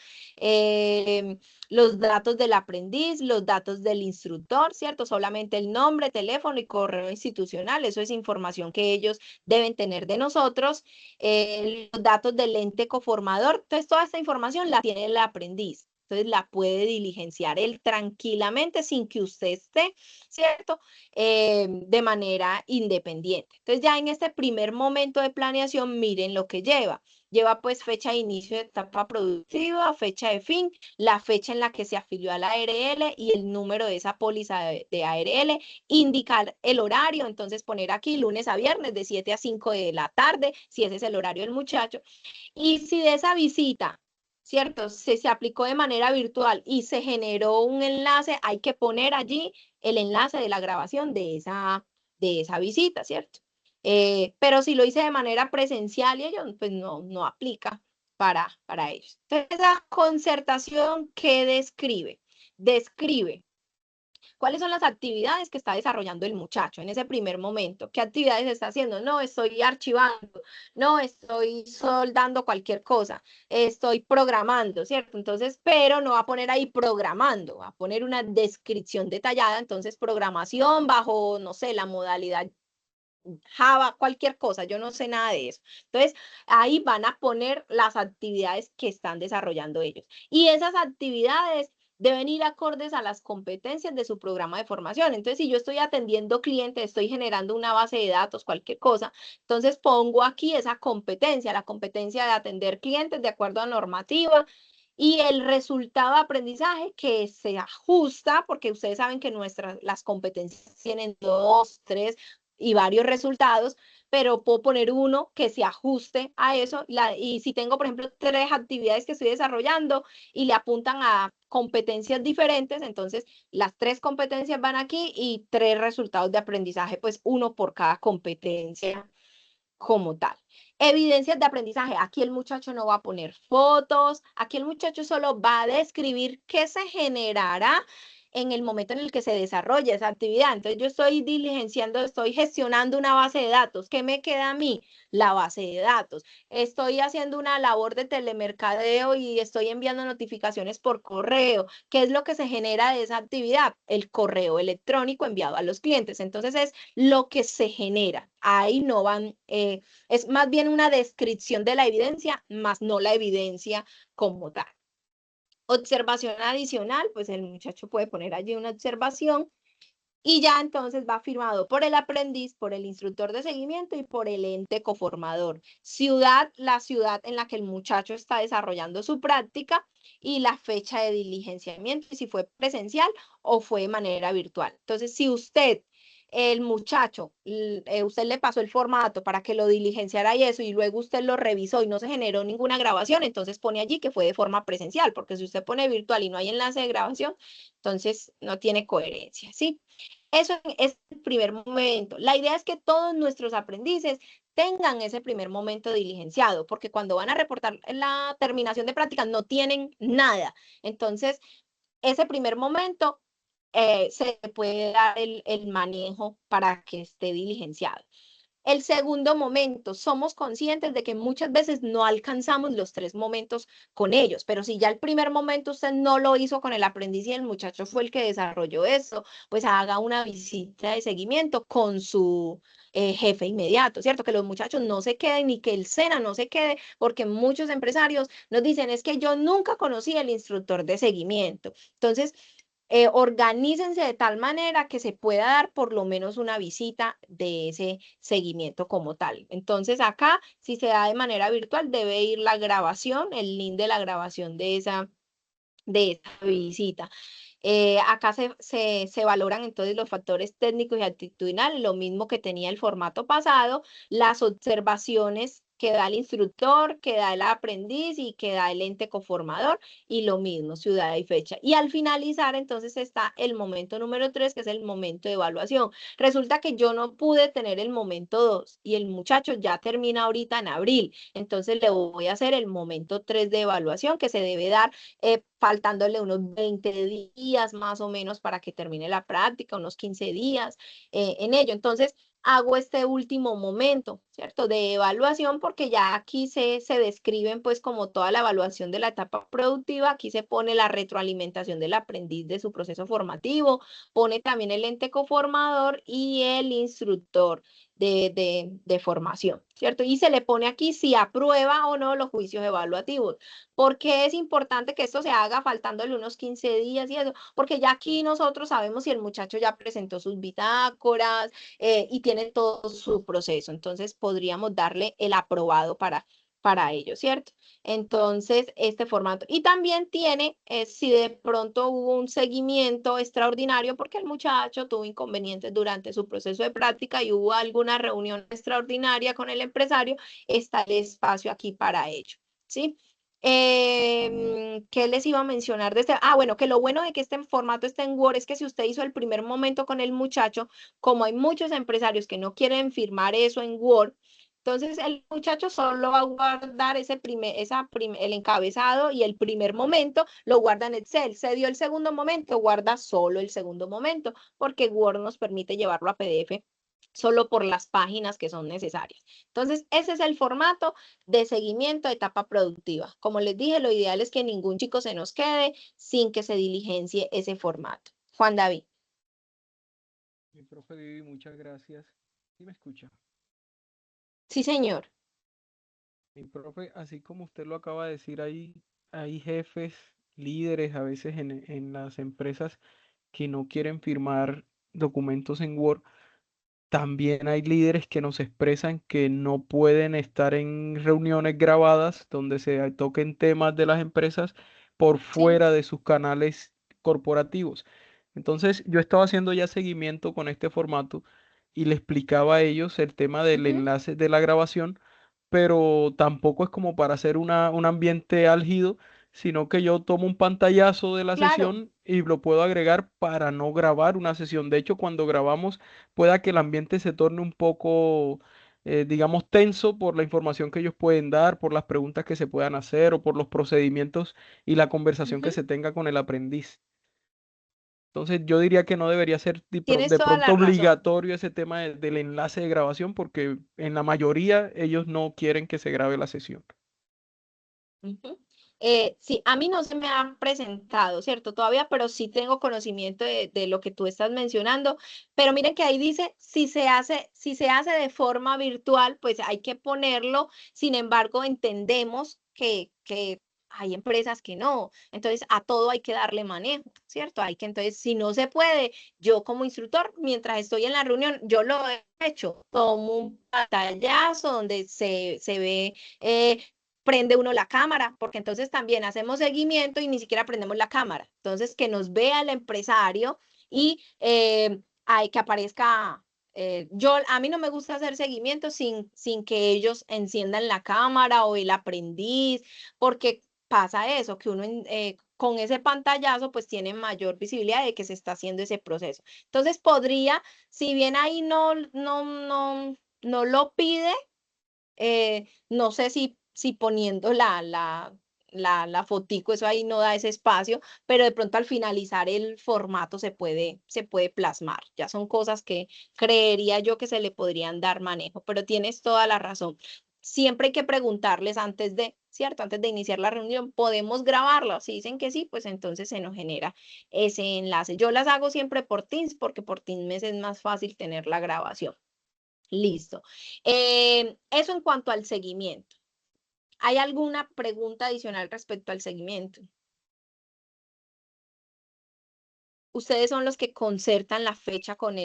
los datos del aprendiz, los datos del instructor, ¿cierto? Solamente el nombre, teléfono y correo institucional. Eso es información que ellos deben tener de nosotros. Los datos del ente coformador. Entonces, toda esta información la tiene el aprendiz. Entonces, la puede diligenciar él tranquilamente sin que usted esté, ¿cierto? De manera independiente. Entonces ya en este primer momento de planeación, miren lo que lleva. Lleva pues fecha de inicio de etapa productiva, fecha de fin, la fecha en la que se afilió a la ARL y el número de esa póliza de ARL, indicar el horario, entonces poner aquí lunes a viernes de 7 a 5 de la tarde, si ese es el horario del muchacho. Y si de esa visita, ¿cierto? Se aplicó de manera virtual y se generó un enlace, hay que poner allí el enlace de la grabación de esa visita, ¿cierto? Pero si lo hice de manera presencial y ellos, pues no aplica para ellos. Entonces, esa concertación, ¿qué describe? Describe ¿Cuáles son las actividades que está desarrollando el muchacho en ese primer momento? ¿Qué actividades está haciendo? No, estoy archivando, no, estoy soldando cualquier cosa, estoy programando, ¿cierto? Entonces, pero no va a poner ahí programando, va a poner una descripción detallada, entonces programación bajo, no sé, la modalidad Java, cualquier cosa, yo no sé nada de eso. Entonces, ahí van a poner las actividades que están desarrollando ellos. Y esas actividades deben ir acordes a las competencias de su programa de formación. Entonces, si yo estoy atendiendo clientes, estoy generando una base de datos, cualquier cosa, entonces pongo aquí esa competencia, la competencia de atender clientes de acuerdo a normativa, y el resultado de aprendizaje que se ajusta, porque ustedes saben que las competencias tienen 2, 3 y varios resultados, pero puedo poner uno que se ajuste a eso. Y si tengo, por ejemplo, 3 actividades que estoy desarrollando y le apuntan a competencias diferentes, entonces las 3 competencias van aquí y 3 resultados de aprendizaje, pues uno por cada competencia como tal. Evidencias de aprendizaje. Aquí el muchacho no va a poner fotos, aquí el muchacho solo va a describir qué se generará en el momento en el que se desarrolla esa actividad. Entonces yo estoy diligenciando, estoy gestionando una base de datos. ¿Qué me queda a mí? La base de datos. Estoy haciendo una labor de telemercadeo y estoy enviando notificaciones por correo. ¿Qué es lo que se genera de esa actividad? El correo electrónico enviado a los clientes. Entonces es lo que se genera. Ahí no van, es más bien una descripción de la evidencia, más no la evidencia como tal. Observación adicional, pues el muchacho puede poner allí una observación y ya entonces va firmado por el aprendiz, por el instructor de seguimiento y por el ente coformador. Ciudad, la ciudad en la que el muchacho está desarrollando su práctica y la fecha de diligenciamiento, y si fue presencial o fue de manera virtual. Entonces, si usted, el muchacho, usted le pasó el formato para que lo diligenciara y eso, y luego usted lo revisó y no se generó ninguna grabación, entonces pone allí que fue de forma presencial, porque si usted pone virtual y no hay enlace de grabación, entonces no tiene coherencia, ¿sí? Eso es el primer momento. La idea es que todos nuestros aprendices tengan ese primer momento diligenciado, porque cuando van a reportar la terminación de prácticas no tienen nada. Entonces, ese primer momento se puede dar el manejo para que esté diligenciado. El segundo momento, somos conscientes de que muchas veces no alcanzamos los 3 momentos con ellos, pero si ya el primer momento usted no lo hizo con el aprendiz y el muchacho fue el que desarrolló eso, pues haga una visita de seguimiento con su jefe inmediato, ¿cierto? Que los muchachos no se queden ni que el SENA no se quede, porque muchos empresarios nos dicen, es que yo nunca conocí al instructor de seguimiento. Entonces, organícense de tal manera que se pueda dar por lo menos una visita de ese seguimiento como tal. Entonces acá, si se da de manera virtual, debe ir la grabación, el link de la grabación de esa visita. Acá se valoran entonces los factores técnicos y actitudinales, lo mismo que tenía el formato pasado, las observaciones que da el instructor, que da el aprendiz y que da el ente coformador, y lo mismo, ciudad y fecha. Y al finalizar, entonces está el momento número 3, que es el momento de evaluación. Resulta que yo no pude tener el momento 2 y el muchacho ya termina ahorita en abril, entonces le voy a hacer el momento 3 de evaluación, que se debe dar faltándole unos 20 días más o menos para que termine la práctica, unos 15 días en ello. Entonces, hago este último momento, ¿cierto? De evaluación, porque ya aquí se describen pues como toda la evaluación de la etapa productiva, aquí se pone la retroalimentación del aprendiz de su proceso formativo, pone también el ente coformador y el instructor de formación, ¿cierto? Y se le pone aquí si aprueba o no los juicios evaluativos. ¿Por qué es importante que esto se haga faltándole unos 15 días y eso? Porque ya aquí nosotros sabemos si el muchacho ya presentó sus bitácoras y tiene todo su proceso. Entonces podríamos darle el aprobado para ello, ¿cierto? Entonces, este formato. Y también tiene, si de pronto hubo un seguimiento extraordinario porque el muchacho tuvo inconvenientes durante su proceso de práctica y hubo alguna reunión extraordinaria con el empresario, está el espacio aquí para ello, ¿sí? ¿Qué les iba a mencionar de este? Bueno, que lo bueno de que este formato esté en Word es que si usted hizo el primer momento con el muchacho, como hay muchos empresarios que no quieren firmar eso en Word, Entonces el muchacho solo va a guardar el encabezado y el primer momento lo guarda en Excel. Se dio el segundo momento, guarda solo el segundo momento, porque Word nos permite llevarlo a PDF solo por las páginas que son necesarias. Entonces, ese es el formato de seguimiento de etapa productiva. Como les dije, lo ideal es que ningún chico se nos quede sin que se diligencie ese formato. Juan David. Mi profe Vivi, muchas gracias. ¿Sí me escucha? Sí, señor. Mi profe, así como usted lo acaba de decir, hay jefes, líderes a veces en las empresas que no quieren firmar documentos en Word. También hay líderes que nos expresan que no pueden estar en reuniones grabadas donde se toquen temas de las empresas por Sí. fuera de sus canales corporativos. Entonces, yo estaba haciendo ya seguimiento con este formato y le explicaba a ellos el tema del Ujú. enlace de la grabación, pero tampoco es como para hacer un ambiente álgido, sino que yo tomo un pantallazo de la Claro. sesión y lo puedo agregar para no grabar una sesión. De hecho, cuando grabamos, pueda que el ambiente se torne un poco, digamos, tenso por la información que ellos pueden dar, por las preguntas que se puedan hacer o por los procedimientos y la conversación que Ujú. se tenga con el aprendiz. Entonces, yo diría que no debería ser Tienes de toda pronto la razón. obligatorio ese tema del enlace de grabación, porque en la mayoría ellos no quieren que se grabe la sesión. Ujú. Sí, a mí no se me han presentado, ¿cierto? Todavía, pero sí tengo conocimiento de lo que tú estás mencionando. Pero miren que ahí dice, si se hace de forma virtual, pues hay que ponerlo. Sin embargo, entendemos que hay empresas que no. Entonces, a todo hay que darle manejo, ¿cierto? Entonces, si no se puede, yo como instructor, mientras estoy en la reunión, yo lo he hecho. Tomo un pantallazo donde se ve prende uno la cámara, porque entonces también hacemos seguimiento y ni siquiera prendemos la cámara. Entonces, que nos vea el empresario y hay que aparezca. A mí no me gusta hacer seguimiento sin que ellos enciendan la cámara o el aprendiz, porque pasa eso, que uno con ese pantallazo pues tiene mayor visibilidad de que se está haciendo ese proceso. Entonces podría, si bien ahí no lo pide, no sé si poniendo la fotico, eso ahí no da ese espacio, pero de pronto al finalizar el formato se puede plasmar. Ya son cosas que creería yo que se le podrían dar manejo, pero tienes toda la razón. Siempre hay que preguntarles ¿cierto? Antes de iniciar la reunión, ¿podemos grabarlo? Si dicen que sí, pues entonces se nos genera ese enlace. Yo las hago siempre por Teams porque por Teams me es más fácil tener la grabación. Listo. Eso en cuanto al seguimiento. ¿Hay alguna pregunta adicional respecto al seguimiento? Ustedes son los que concertan la fecha con la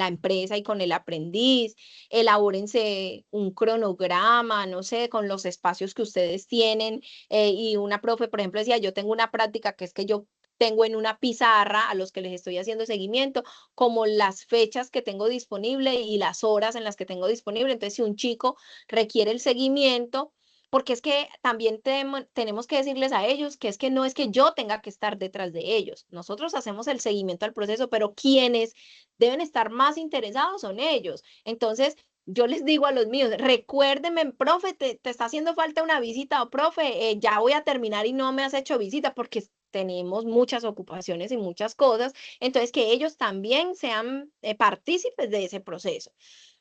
empresa y con el aprendiz. Elabórense un cronograma, no sé, con los espacios que ustedes tienen. Y una profe, por ejemplo, decía, yo tengo una práctica que es que yo tengo en una pizarra a los que les estoy haciendo seguimiento, como las fechas que tengo disponible y las horas en las que tengo disponible. Entonces, si un chico requiere el seguimiento, porque es que también tenemos que decirles a ellos que es que no es que yo tenga que estar detrás de ellos. Nosotros hacemos el seguimiento al proceso, pero quienes deben estar más interesados son ellos. Entonces, yo les digo a los míos, recuérdeme, profe, te está haciendo falta una visita, o profe, ya voy a terminar y no me has hecho visita porque tenemos muchas ocupaciones y muchas cosas. Entonces, que ellos también sean partícipes de ese proceso.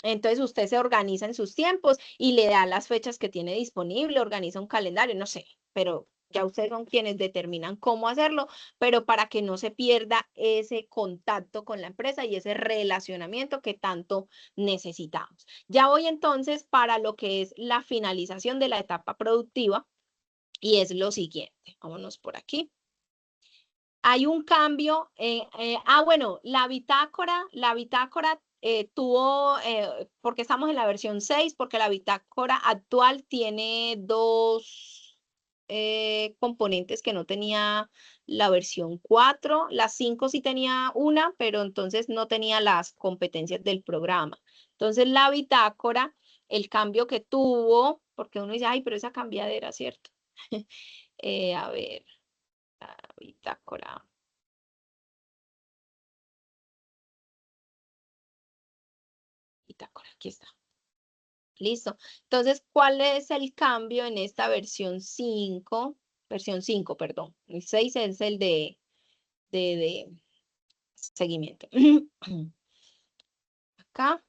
Entonces usted se organiza en sus tiempos y le da las fechas que tiene disponible, organiza un calendario, no sé, pero ya ustedes son quienes determinan cómo hacerlo, pero para que no se pierda ese contacto con la empresa y ese relacionamiento que tanto necesitamos. Ya voy entonces para lo que es la finalización de la etapa productiva y es lo siguiente. Vámonos por aquí. Hay un cambio. Bueno, la bitácora tuvo, porque estamos en la versión 6, porque la bitácora actual tiene dos componentes que no tenía la versión 4. La 5 sí tenía una, pero entonces no tenía las competencias del programa. Entonces la bitácora, el cambio que tuvo, porque uno dice, ay, pero esa cambiadera, ¿cierto? A ver, la bitácora. Bitácora, aquí está. Listo. Entonces, ¿cuál es el cambio en esta versión 5? Versión 5, perdón. El 6 es el de seguimiento. Acá.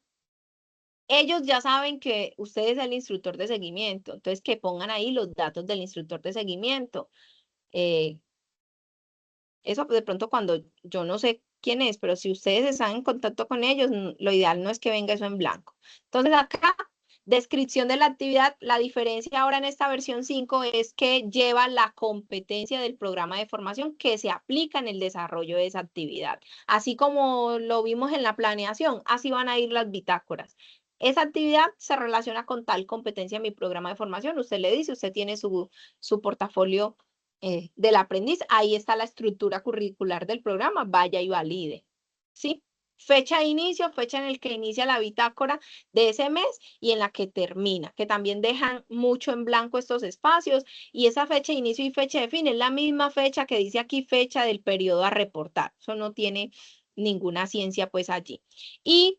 Ellos ya saben que usted es el instructor de seguimiento, entonces que pongan ahí los datos del instructor de seguimiento. Eso de pronto cuando yo no sé quién es, pero si ustedes están en contacto con ellos, lo ideal no es que venga eso en blanco. Entonces acá, descripción de la actividad, la diferencia ahora en esta versión 5 es que lleva la competencia del programa de formación que se aplica en el desarrollo de esa actividad. Así como lo vimos en la planeación, así van a ir las bitácoras. Esa actividad se relaciona con tal competencia en mi programa de formación. Usted le dice, usted tiene su portafolio del aprendiz, ahí está la estructura curricular del programa, vaya y valide, ¿sí? Fecha de inicio, fecha en el que inicia la bitácora de ese mes y en la que termina, que también dejan mucho en blanco estos espacios, y esa fecha de inicio y fecha de fin es la misma fecha que dice aquí, fecha del periodo a reportar, eso no tiene ninguna ciencia pues allí. Y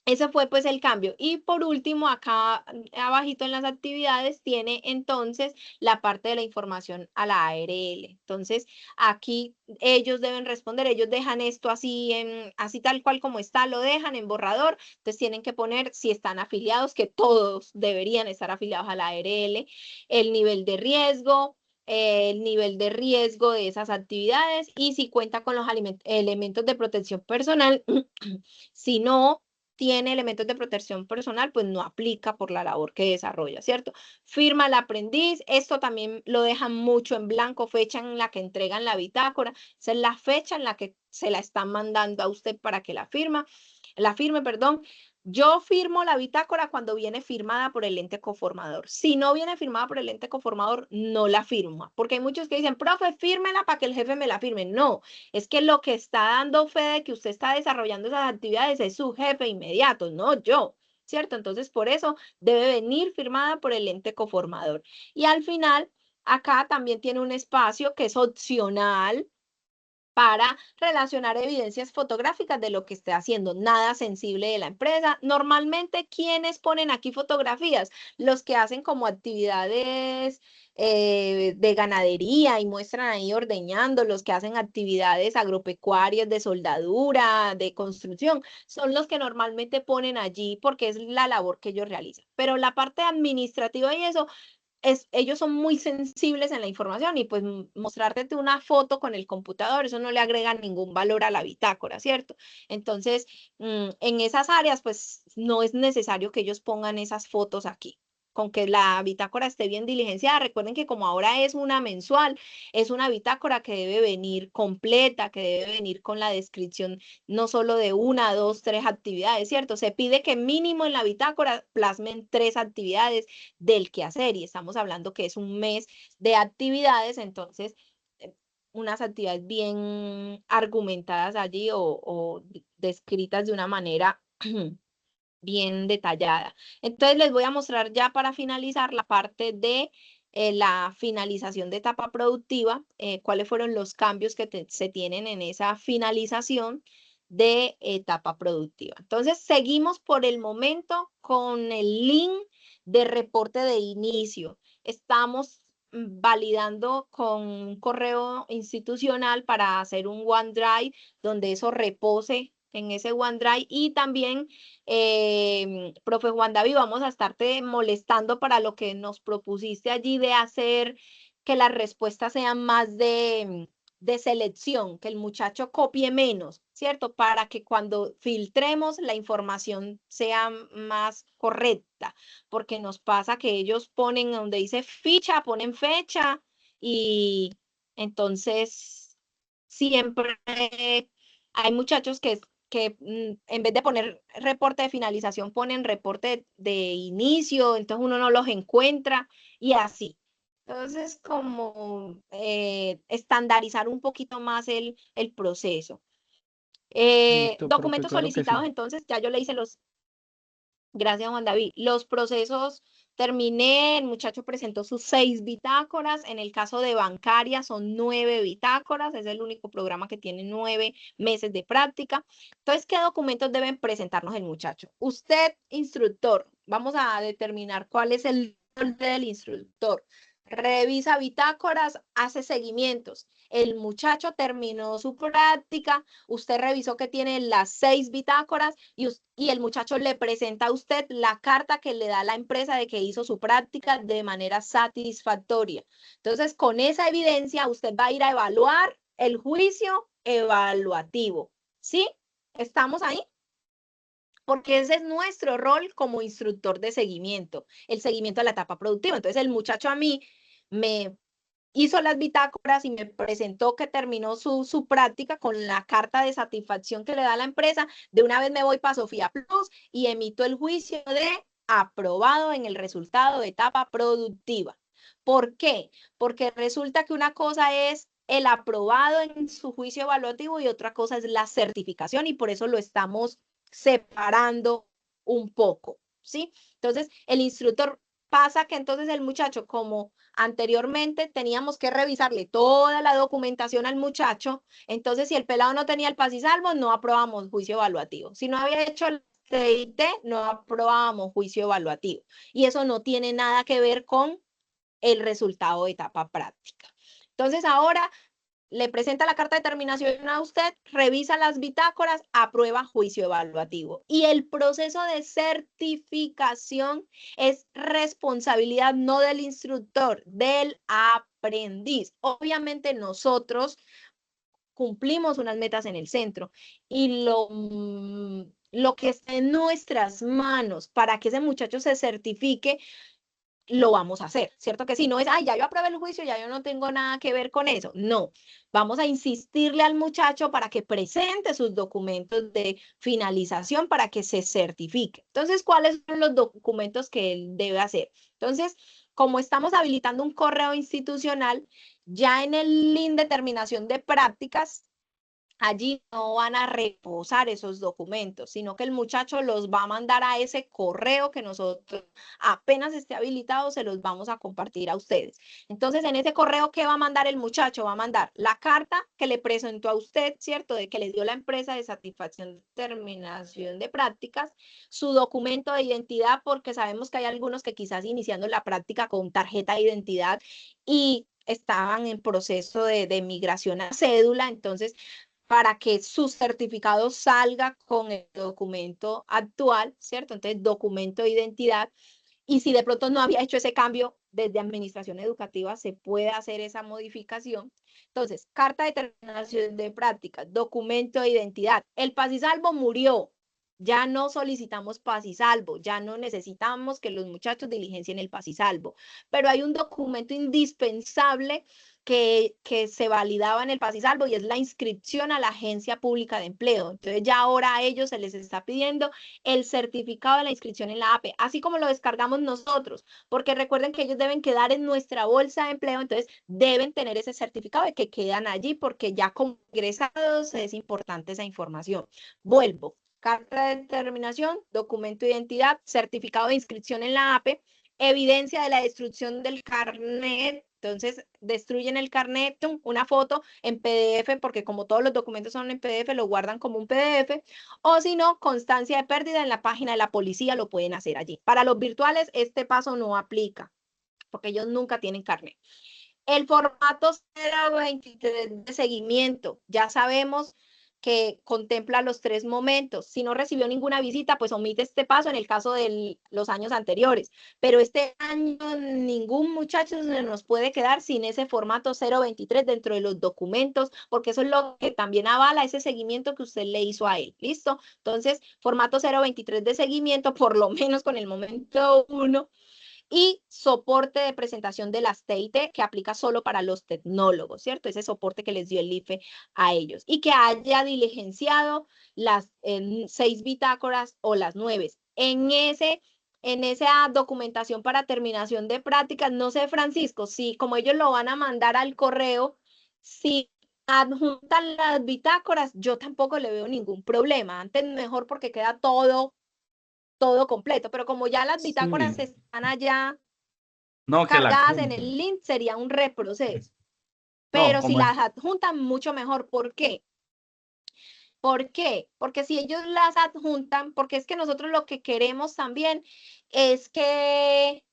ese fue pues el cambio. Y por último, acá abajito en las actividades tiene entonces la parte de la información a la ARL. Entonces, aquí ellos deben responder, ellos dejan esto así, así tal cual como está, lo dejan en borrador. Entonces, tienen que poner si están afiliados, que todos deberían estar afiliados a la ARL, el nivel de riesgo, de esas actividades y si cuenta con los elementos de protección personal. Si no tiene elementos de protección personal, pues no aplica por la labor que desarrolla, ¿cierto? Firma el aprendiz, esto también lo dejan mucho en blanco, fecha en la que entregan la bitácora, esa es la fecha en la que se la están mandando a usted para que la firme, perdón. Yo firmo la bitácora cuando viene firmada por el ente coformador. Si no viene firmada por el ente coformador, no la firma, porque hay muchos que dicen, profe, fírmela para que el jefe me la firme. No, es que lo que está dando fe de que usted está desarrollando esas actividades es su jefe inmediato, no yo, ¿cierto? Entonces, por eso debe venir firmada por el ente coformador. Y al final, acá también tiene un espacio que es opcional para relacionar evidencias fotográficas de lo que esté haciendo, nada sensible de la empresa. Normalmente, ¿quiénes ponen aquí fotografías? Los que hacen como actividades de ganadería y muestran ahí ordeñando, los que hacen actividades agropecuarias de soldadura, de construcción, son los que normalmente ponen allí porque es la labor que ellos realizan. Pero la parte administrativa y eso, ellos son muy sensibles en la información y pues mostrarte una foto con el computador, eso no le agrega ningún valor a la bitácora, ¿cierto? Entonces, en esas áreas, pues no es necesario que ellos pongan esas fotos aquí. Con que la bitácora esté bien diligenciada. Recuerden que como ahora es una mensual, es una bitácora que debe venir completa, que debe venir con la descripción no solo de 1, 2, 3 actividades, ¿cierto? Se pide que mínimo en la bitácora plasmen 3 actividades del quehacer y estamos hablando que es un mes de actividades, entonces unas actividades bien argumentadas allí o descritas de una manera bien detallada. Entonces les voy a mostrar ya para finalizar la parte de la finalización de etapa productiva, cuáles fueron los cambios que se tienen en esa finalización de etapa productiva. Entonces seguimos por el momento con el link de reporte de inicio. Estamos validando con un correo institucional para hacer un OneDrive donde eso repose en ese OneDrive y también profe Juan David, vamos a estarte molestando para lo que nos propusiste allí de hacer que las respuestas sean más de selección, que el muchacho copie menos, ¿cierto? Para que cuando filtremos la información sea más correcta, porque nos pasa que ellos ponen donde dice ficha, ponen fecha y entonces siempre hay muchachos que en vez de poner reporte de finalización, ponen reporte de inicio, entonces uno no los encuentra y así. Entonces, como estandarizar un poquito más el proceso. Listo, profe, Documentos claro que solicitados, sí. entonces ya yo le hice gracias Juan David, los procesos terminé, el muchacho presentó sus 6 bitácoras, en el caso de bancaria son 9 bitácoras, es el único programa que tiene 9 meses de práctica. Entonces, ¿qué documentos deben presentarnos el muchacho? Usted, instructor, vamos a determinar cuál es el rol del instructor. Revisa bitácoras, hace seguimientos. El muchacho terminó su práctica, usted revisó que tiene las 6 bitácoras y el muchacho le presenta a usted la carta que le da la empresa de que hizo su práctica de manera satisfactoria. Entonces, con esa evidencia, usted va a ir a evaluar el juicio evaluativo. ¿Sí? ¿Estamos ahí? Porque ese es nuestro rol como instructor de seguimiento, el seguimiento a la etapa productiva. Entonces, el muchacho a mí me hizo las bitácoras y me presentó que terminó su práctica con la carta de satisfacción que le da la empresa. De una vez me voy para Sofía Plus y emito el juicio de aprobado en el resultado de etapa productiva. ¿Por qué? Porque resulta que una cosa es el aprobado en su juicio evaluativo y otra cosa es la certificación, y por eso lo estamos separando un poco, ¿sí? Entonces, el instructor pasa que entonces el muchacho, como anteriormente teníamos que revisarle toda la documentación al muchacho, entonces si el pelado no tenía el paz y salvo, no aprobamos juicio evaluativo. Si no había hecho el TIT, no aprobábamos juicio evaluativo. Y eso no tiene nada que ver con el resultado de etapa práctica. Entonces ahora le presenta la carta de terminación a usted, revisa las bitácoras, aprueba juicio evaluativo. Y el proceso de certificación es responsabilidad no del instructor, del aprendiz. Obviamente nosotros cumplimos unas metas en el centro y lo que esté en nuestras manos para que ese muchacho se certifique, lo vamos a hacer, ¿cierto que sí? No es, ay, ya yo aprobé el juicio, ya yo no tengo nada que ver con eso. No, vamos a insistirle al muchacho para que presente sus documentos de finalización para que se certifique. Entonces, ¿cuáles son los documentos que él debe hacer? Entonces, como estamos habilitando un correo institucional, ya en el link de terminación de prácticas, allí no van a reposar esos documentos, sino que el muchacho los va a mandar a ese correo que nosotros apenas esté habilitado, se los vamos a compartir a ustedes. Entonces, en ese correo, ¿qué va a mandar el muchacho? Va a mandar la carta que le presentó a usted, ¿cierto? De que le dio la empresa de satisfacción de terminación de prácticas, su documento de identidad, porque sabemos que hay algunos que quizás iniciando la práctica con tarjeta de identidad y estaban en proceso de migración a cédula, entonces para que su certificado salga con el documento actual, ¿cierto? Entonces, documento de identidad. Y si de pronto no había hecho ese cambio, desde administración educativa se puede hacer esa modificación. Entonces, carta de terminación de prácticas, documento de identidad. El paz y salvo murió. Ya no solicitamos paz y salvo, ya no necesitamos que los muchachos diligencien el paz y salvo. Pero hay un documento indispensable que se validaba en el paz y salvo y es la inscripción a la Agencia Pública de Empleo. Entonces ya ahora a ellos se les está pidiendo el certificado de la inscripción en la APE, así como lo descargamos nosotros, porque recuerden que ellos deben quedar en nuestra bolsa de empleo, entonces deben tener ese certificado de que quedan allí, porque ya como ingresados es importante esa información. Vuelvo, carta de determinación, documento de identidad, certificado de inscripción en la APE, evidencia de la destrucción del carnet. Entonces, destruyen el carnet, una foto en PDF, porque como todos los documentos son en PDF, lo guardan como un PDF, o si no, constancia de pérdida en la página de la policía, lo pueden hacer allí. Para los virtuales, este paso no aplica, porque ellos nunca tienen carnet. El formato 023 de seguimiento, ya sabemos que contempla los 3 momentos. Si no recibió ninguna visita, pues omite este paso en el caso de los años anteriores. Pero este año ningún muchacho se nos puede quedar sin ese formato 023 dentro de los documentos, porque eso es lo que también avala ese seguimiento que usted le hizo a él. ¿Listo? Entonces, formato 023 de seguimiento, por lo menos con el momento 1. Y soporte de presentación de las TIT que aplica solo para los tecnólogos, ¿cierto? Ese soporte que les dio el IFE a ellos. Y que haya diligenciado las 6 bitácoras o las 9. En esa documentación para terminación de prácticas, no sé, Francisco, si como ellos lo van a mandar al correo, si adjuntan las bitácoras, yo tampoco le veo ningún problema. Antes mejor porque queda todo completo, pero como ya las bitácoras Sí. están allá No, que la cargadas en cumplan. el link, sería un reproceso. No, Pero si como es. las adjuntan, mucho mejor. ¿Por qué? ¿Por qué? Porque si ellos las adjuntan, porque es que nosotros lo que queremos también es que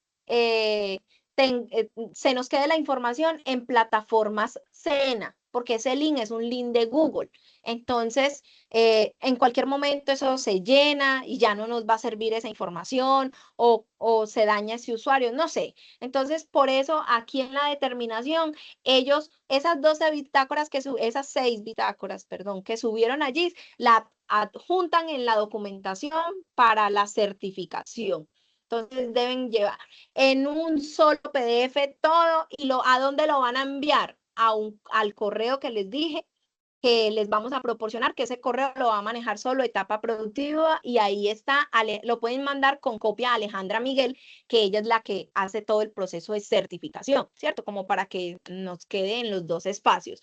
se nos quede la información en plataformas SENA, porque ese link es un link de Google. Entonces, en cualquier momento eso se llena y ya no nos va a servir esa información o se daña ese usuario, no sé. Entonces, por eso aquí en la determinación, ellos, esas 12 bitácoras esas 6 bitácoras, perdón, que subieron allí, la adjuntan en la documentación para la certificación. Entonces deben llevar en un solo PDF todo y ¿a dónde lo van a enviar? Al correo que les dije que les vamos a proporcionar, que ese correo lo va a manejar solo etapa productiva y ahí está, lo pueden mandar con copia a Alejandra Miguel, que ella es la que hace todo el proceso de certificación, ¿cierto? Como para que nos quede en los dos espacios.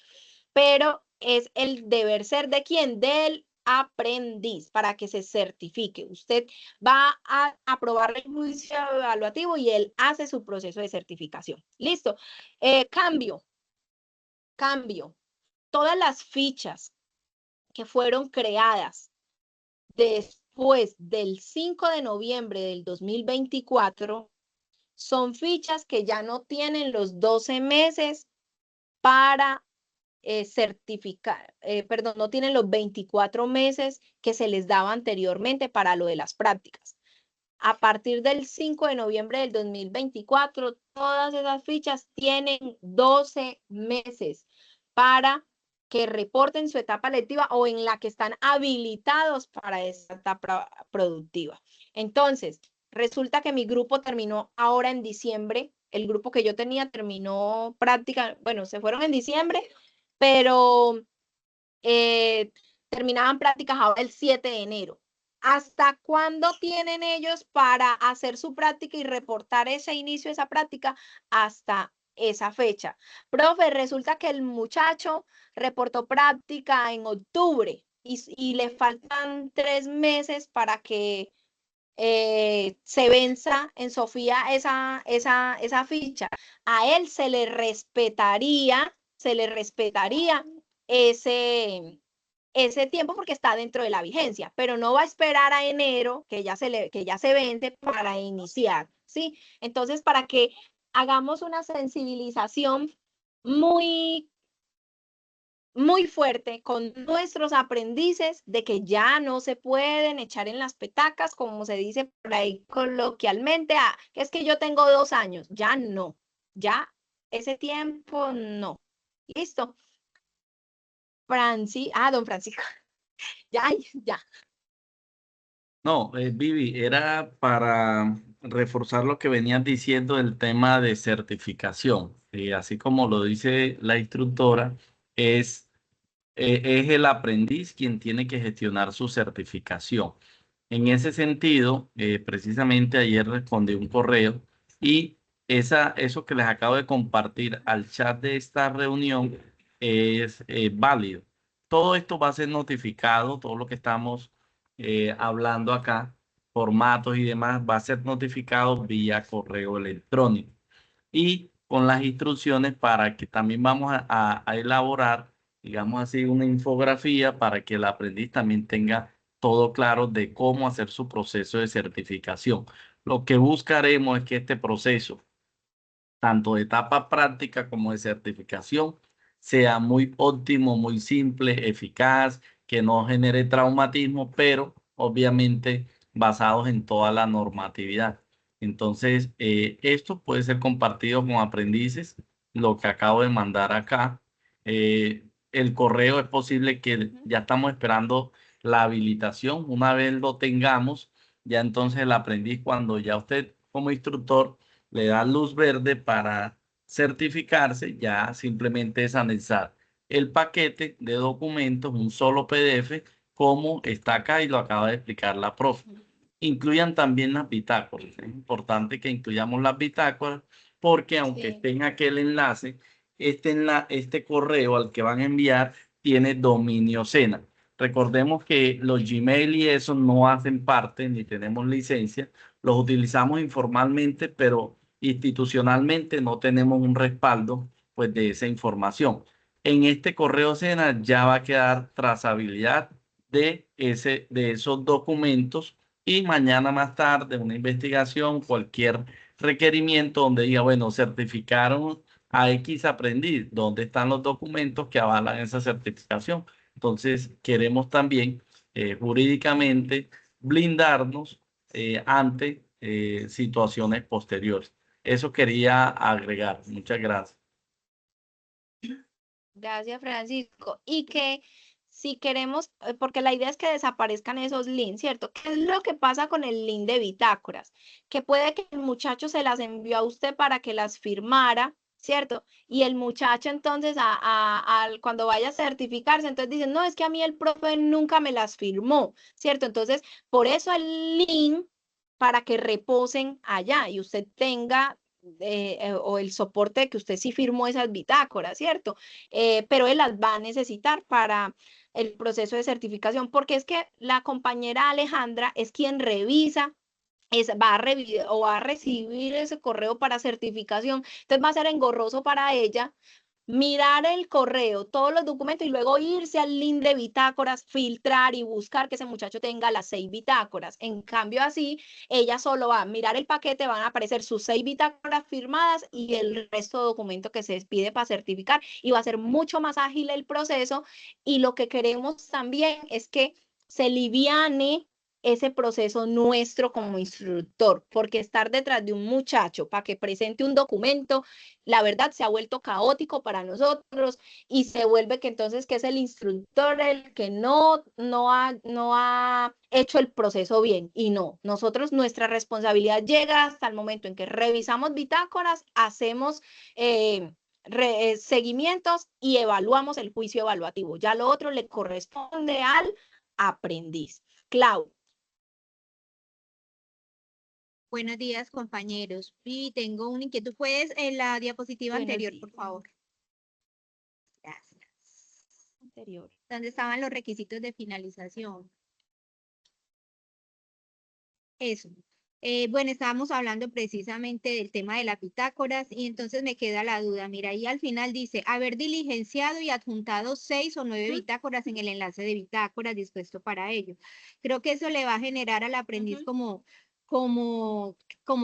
Pero es el deber ser de quién, del aprendiz, para que se certifique. Usted va a aprobar el juicio evaluativo y él hace su proceso de certificación. Listo. Cambio. Todas las fichas que fueron creadas después del 5 de noviembre del 2024 son fichas que ya no tienen los 12 meses para certificar, perdón, no tienen los 24 meses que se les daba anteriormente para lo de las prácticas. A partir del 5 de noviembre del 2024, todas esas fichas tienen 12 meses para que reporten su etapa lectiva o en la que están habilitados para esa etapa productiva. Entonces, resulta que mi grupo terminó ahora en diciembre. El grupo que yo tenía terminó práctica, bueno, se fueron en diciembre, pero terminaban prácticas ahora el 7 de enero. ¿Hasta cuándo tienen ellos para hacer su práctica y reportar ese inicio de esa práctica? Hasta esa fecha. Profe, resulta que el muchacho reportó práctica en octubre y le faltan 3 meses para que se venza en Sofía esa ficha. A él se le respetaría ese tiempo porque está dentro de la vigencia, pero no va a esperar a enero que ya se vence para iniciar, ¿sí? Entonces, para que hagamos una sensibilización muy fuerte con nuestros aprendices de que ya no se pueden echar en las petacas, como se dice por ahí coloquialmente, que es que yo tengo 2 años, ya no, ya ese tiempo no. Listo. Don Francisco. Ya. No, Vivi, era para reforzar lo que venías diciendo del tema de certificación. Así como lo dice la instructora, es el aprendiz quien tiene que gestionar su certificación. En ese sentido, precisamente ayer respondí un correo y eso que les acabo de compartir al chat de esta reunión es válido. Todo esto va a ser notificado, todo lo que estamos hablando acá, formatos y demás, va a ser notificado vía correo electrónico y con las instrucciones para que también vamos a elaborar, digamos así, una infografía para que el aprendiz también tenga todo claro de cómo hacer su proceso de certificación. Lo que buscaremos es que este proceso, tanto de etapa práctica como de certificación, sea muy óptimo, muy simple, eficaz, que no genere traumatismo, pero obviamente basados en toda la normatividad. Entonces, esto puede ser compartido con aprendices, lo que acabo de mandar acá. El correo es posible que ya estamos esperando la habilitación. Una vez lo tengamos, ya entonces el aprendiz, cuando ya usted como instructor le da luz verde para certificarse, ya simplemente es anexar el paquete de documentos, un solo PDF, como está acá y lo acaba de explicar la profe. Incluyan también las bitácoras. Es importante que incluyamos las bitácoras porque aunque esté en aquel enlace, este correo al que van a enviar tiene dominio SENA. Recordemos que los Gmail y eso no hacen parte ni tenemos licencia, los utilizamos informalmente, pero institucionalmente no tenemos un respaldo pues, de esa información. En este correo SENA ya va a quedar trazabilidad de esos documentos, y mañana más tarde una investigación, cualquier requerimiento donde diga, bueno, certificaron a X aprendiz, ¿dónde están los documentos que avalan esa certificación? Entonces, queremos también jurídicamente blindarnos ante situaciones posteriores. Eso quería agregar. Muchas gracias. Gracias, Francisco. Y que si queremos, porque la idea es que desaparezcan esos links, ¿cierto? ¿Qué es lo que pasa con el link de bitácoras? Que puede que el muchacho se las envió a usted para que las firmara, ¿cierto? Y el muchacho entonces cuando vaya a certificarse, entonces dice, no, es que a mí el profe nunca me las firmó, ¿cierto? Entonces, por eso el link para que reposen allá y usted tenga o el soporte de que usted sí firmó esas bitácoras, ¿cierto? Pero él las va a necesitar para el proceso de certificación, porque es que la compañera Alejandra es quien revisa, va a recibir ese correo para certificación, entonces va a ser engorroso para ella mirar el correo, todos los documentos y luego irse al link de bitácoras, filtrar y buscar que ese muchacho tenga las 6 bitácoras. En cambio, así, ella solo va a mirar el paquete, van a aparecer sus 6 bitácoras firmadas y el resto de documentos que se pide para certificar, y va a ser mucho más ágil el proceso. Y lo que queremos también es que se liviane ese proceso nuestro como instructor, porque estar detrás de un muchacho para que presente un documento, la verdad se ha vuelto caótico para nosotros, y se vuelve que entonces que es el instructor el que no ha hecho el proceso bien. Y no, nosotros, nuestra responsabilidad llega hasta el momento en que revisamos bitácoras, hacemos seguimientos y evaluamos el juicio evaluativo. Ya lo otro le corresponde al aprendiz. Clau. Buenos días, compañeros. Y tengo una inquietud. ¿Puedes en la diapositiva Buenos anterior, días. por favor? Gracias. Anterior. ¿Dónde estaban los requisitos de finalización? Eso. Bueno, estábamos hablando precisamente del tema de las bitácoras y entonces me queda la duda. Mira, ahí al final dice, haber diligenciado y adjuntado 6 o 9 bitácoras en el enlace de bitácoras dispuesto para ello. Creo que eso le va a generar al aprendiz como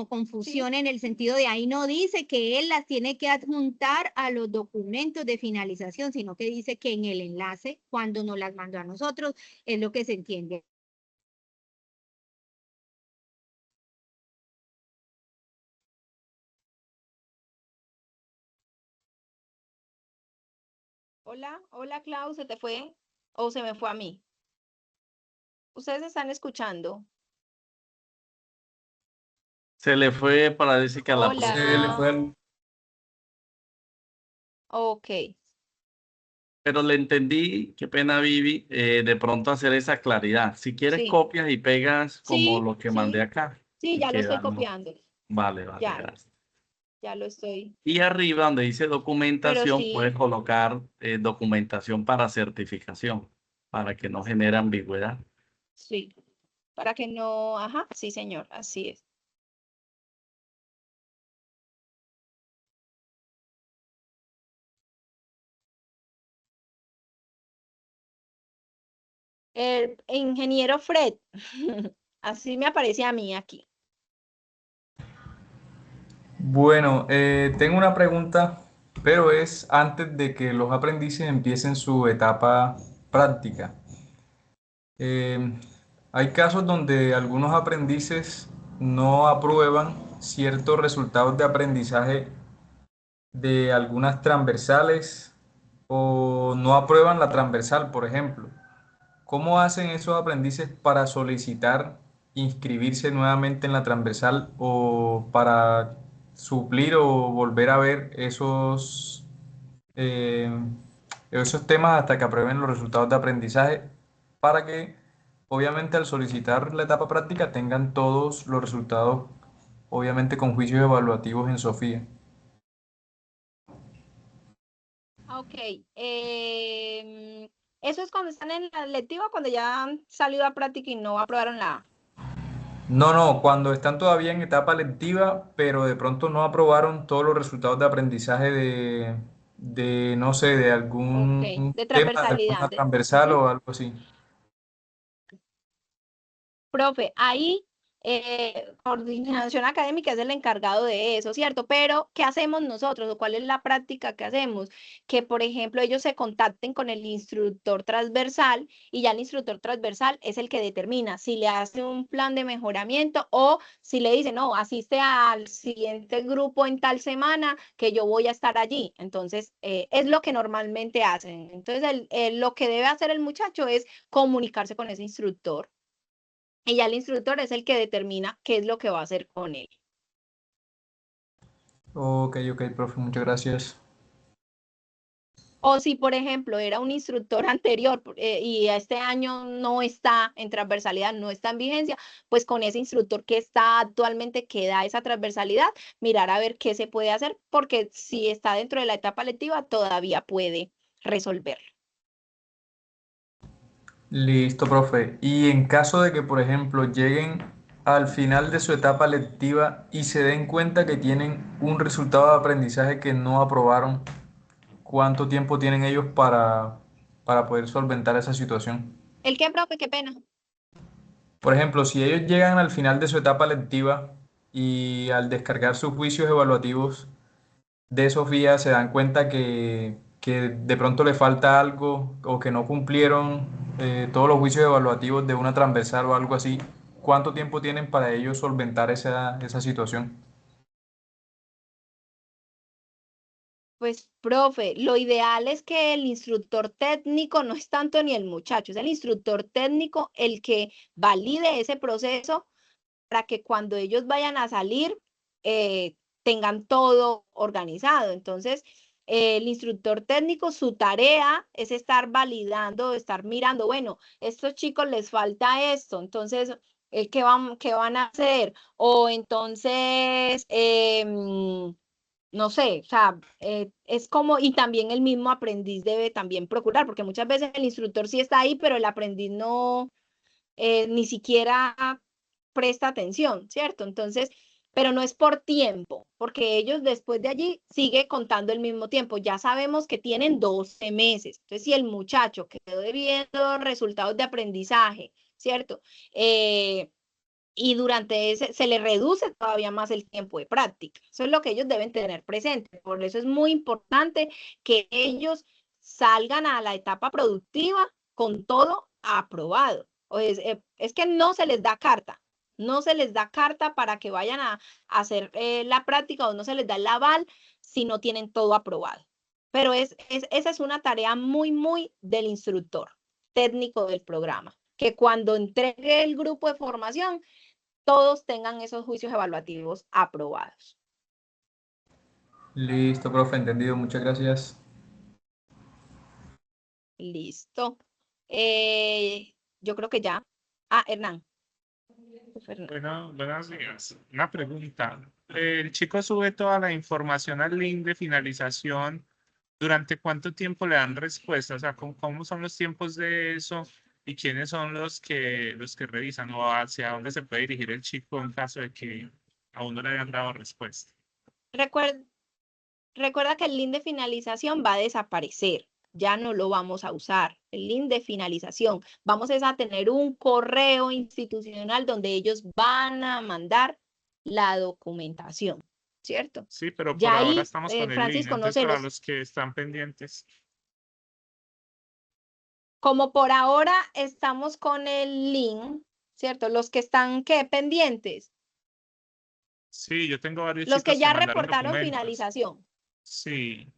confusión, en el sentido de ahí no dice que él las tiene que adjuntar a los documentos de finalización, sino que dice que en el enlace, cuando nos las mandó a nosotros, es lo que se entiende. Hola, Clau, ¿se te fue o se me fue a mí? ¿Ustedes están escuchando? Se le fue para decir que a la Hola. Se le fue el- Ok. Pero le entendí, qué pena, Vivi, de pronto hacer esa claridad. Si quieres, Sí. copias y pegas como Sí, lo que sí. mandé acá. Sí, y ya lo estoy queda, ¿no? copiando. Vale, Ya. gracias. Ya lo estoy. Y arriba, donde dice documentación, sí. puedes colocar documentación para certificación, para que no genere ambigüedad. Sí. Para que no, ajá, sí, señor, así es. El ingeniero Fred, así me aparece a mí aquí. Bueno, tengo una pregunta, pero es antes de que los aprendices empiecen su etapa práctica. Eh, Hay casos donde algunos aprendices no aprueban ciertos resultados de aprendizaje de algunas transversales o no aprueban la transversal, por ejemplo. ¿Cómo hacen esos aprendices para solicitar inscribirse nuevamente en la transversal o para suplir o volver a ver eh, esos temas hasta que aprueben los resultados de aprendizaje para que, obviamente, al solicitar la etapa práctica tengan todos los resultados, obviamente, con juicios evaluativos en Sofía? Ok. Eso es cuando están en la lectiva, cuando ya han salido a práctica y no aprobaron la. No, no, cuando están todavía en etapa lectiva, pero de pronto no aprobaron todos los resultados de aprendizaje no sé, de algún Ok, de tema, de alguna transversalidad. transversal o algo así. Profe, ahí coordinación académica es el encargado de eso, ¿cierto? Pero, ¿qué hacemos nosotros o cuál es la práctica que hacemos? Que, por ejemplo, ellos se contacten con el instructor transversal y ya el instructor transversal es el que determina si le hace un plan de mejoramiento o si le dice, no, asiste al siguiente grupo en tal semana que yo voy a estar allí. Entonces, es lo que normalmente hacen. Entonces, lo que debe hacer el muchacho es comunicarse con ese instructor. Y ya el instructor es el que determina qué es lo que va a hacer con él. Ok, profe, muchas gracias. O si, por ejemplo, era un instructor anterior y este año no está en transversalidad, no está en vigencia, pues con ese instructor que está actualmente, que da esa transversalidad, mirar a ver qué se puede hacer, porque si está dentro de la etapa lectiva, todavía puede resolverlo. Listo, profe. Y en caso de que, por ejemplo, lleguen al final de su etapa lectiva y se den cuenta que tienen un resultado de aprendizaje que no aprobaron, ¿cuánto tiempo tienen ellos para poder solventar esa situación? ¿El qué, profe? Qué pena. Por ejemplo, si ellos llegan al final de su etapa lectiva y al descargar sus juicios evaluativos de Sofía se dan cuenta que de pronto le falta algo o que no cumplieron todos los juicios evaluativos de una transversal o algo así, ¿cuánto tiempo tienen para ellos solventar esa situación? Pues, profe, lo ideal es que el instructor técnico no es tanto ni el muchacho, es el instructor técnico el que valide ese proceso para que cuando ellos vayan a salir tengan todo organizado. Entonces, el instructor técnico, su tarea es estar validando, estar mirando, bueno, estos chicos les falta esto, entonces, qué van a hacer? O entonces, no sé, o sea, es como, y también el mismo aprendiz debe también procurar, porque muchas veces el instructor sí está ahí, pero el aprendiz no, ni siquiera presta atención, ¿cierto? Entonces, pero no es por tiempo, porque ellos después de allí sigue contando el mismo tiempo. Ya sabemos que tienen 12 meses. Entonces, si el muchacho quedó debiendo resultados de aprendizaje, ¿cierto? Y durante ese se le reduce todavía más el tiempo de práctica. Eso es lo que ellos deben tener presente. Por eso es muy importante que ellos salgan a la etapa productiva con todo aprobado. Es que no se les da carta, no se les da carta para que vayan a hacer la práctica o no se les da el aval si no tienen todo aprobado. Pero esa es una tarea muy, muy del instructor técnico del programa, que cuando entregue el grupo de formación, todos tengan esos juicios evaluativos aprobados. Listo, profe, entendido, muchas gracias. Listo. Yo creo que ya. Hernán. Bueno, buenos días. Una pregunta. El chico sube toda la información al link de finalización. ¿Durante cuánto tiempo le dan respuesta? O sea, ¿cómo son los tiempos de eso? ¿Y quiénes son los que revisan? ¿O hacia dónde se puede dirigir el chico en caso de que aún no le hayan dado respuesta? Recuerda que el link de finalización va a desaparecer. Ya no lo vamos a usar. El link de finalización. Vamos a tener un correo institucional donde ellos van a mandar la documentación, ¿cierto? Sí, pero por Ya ahora ahí, estamos con el link. Francisco, no Entonces, sé, para los que están pendientes. como por ahora estamos con el link, ¿cierto? Los que están, ¿qué? Pendientes. Sí, yo tengo varios Los que chicos que ya mandaron reportaron documentos. finalización. Sí. Y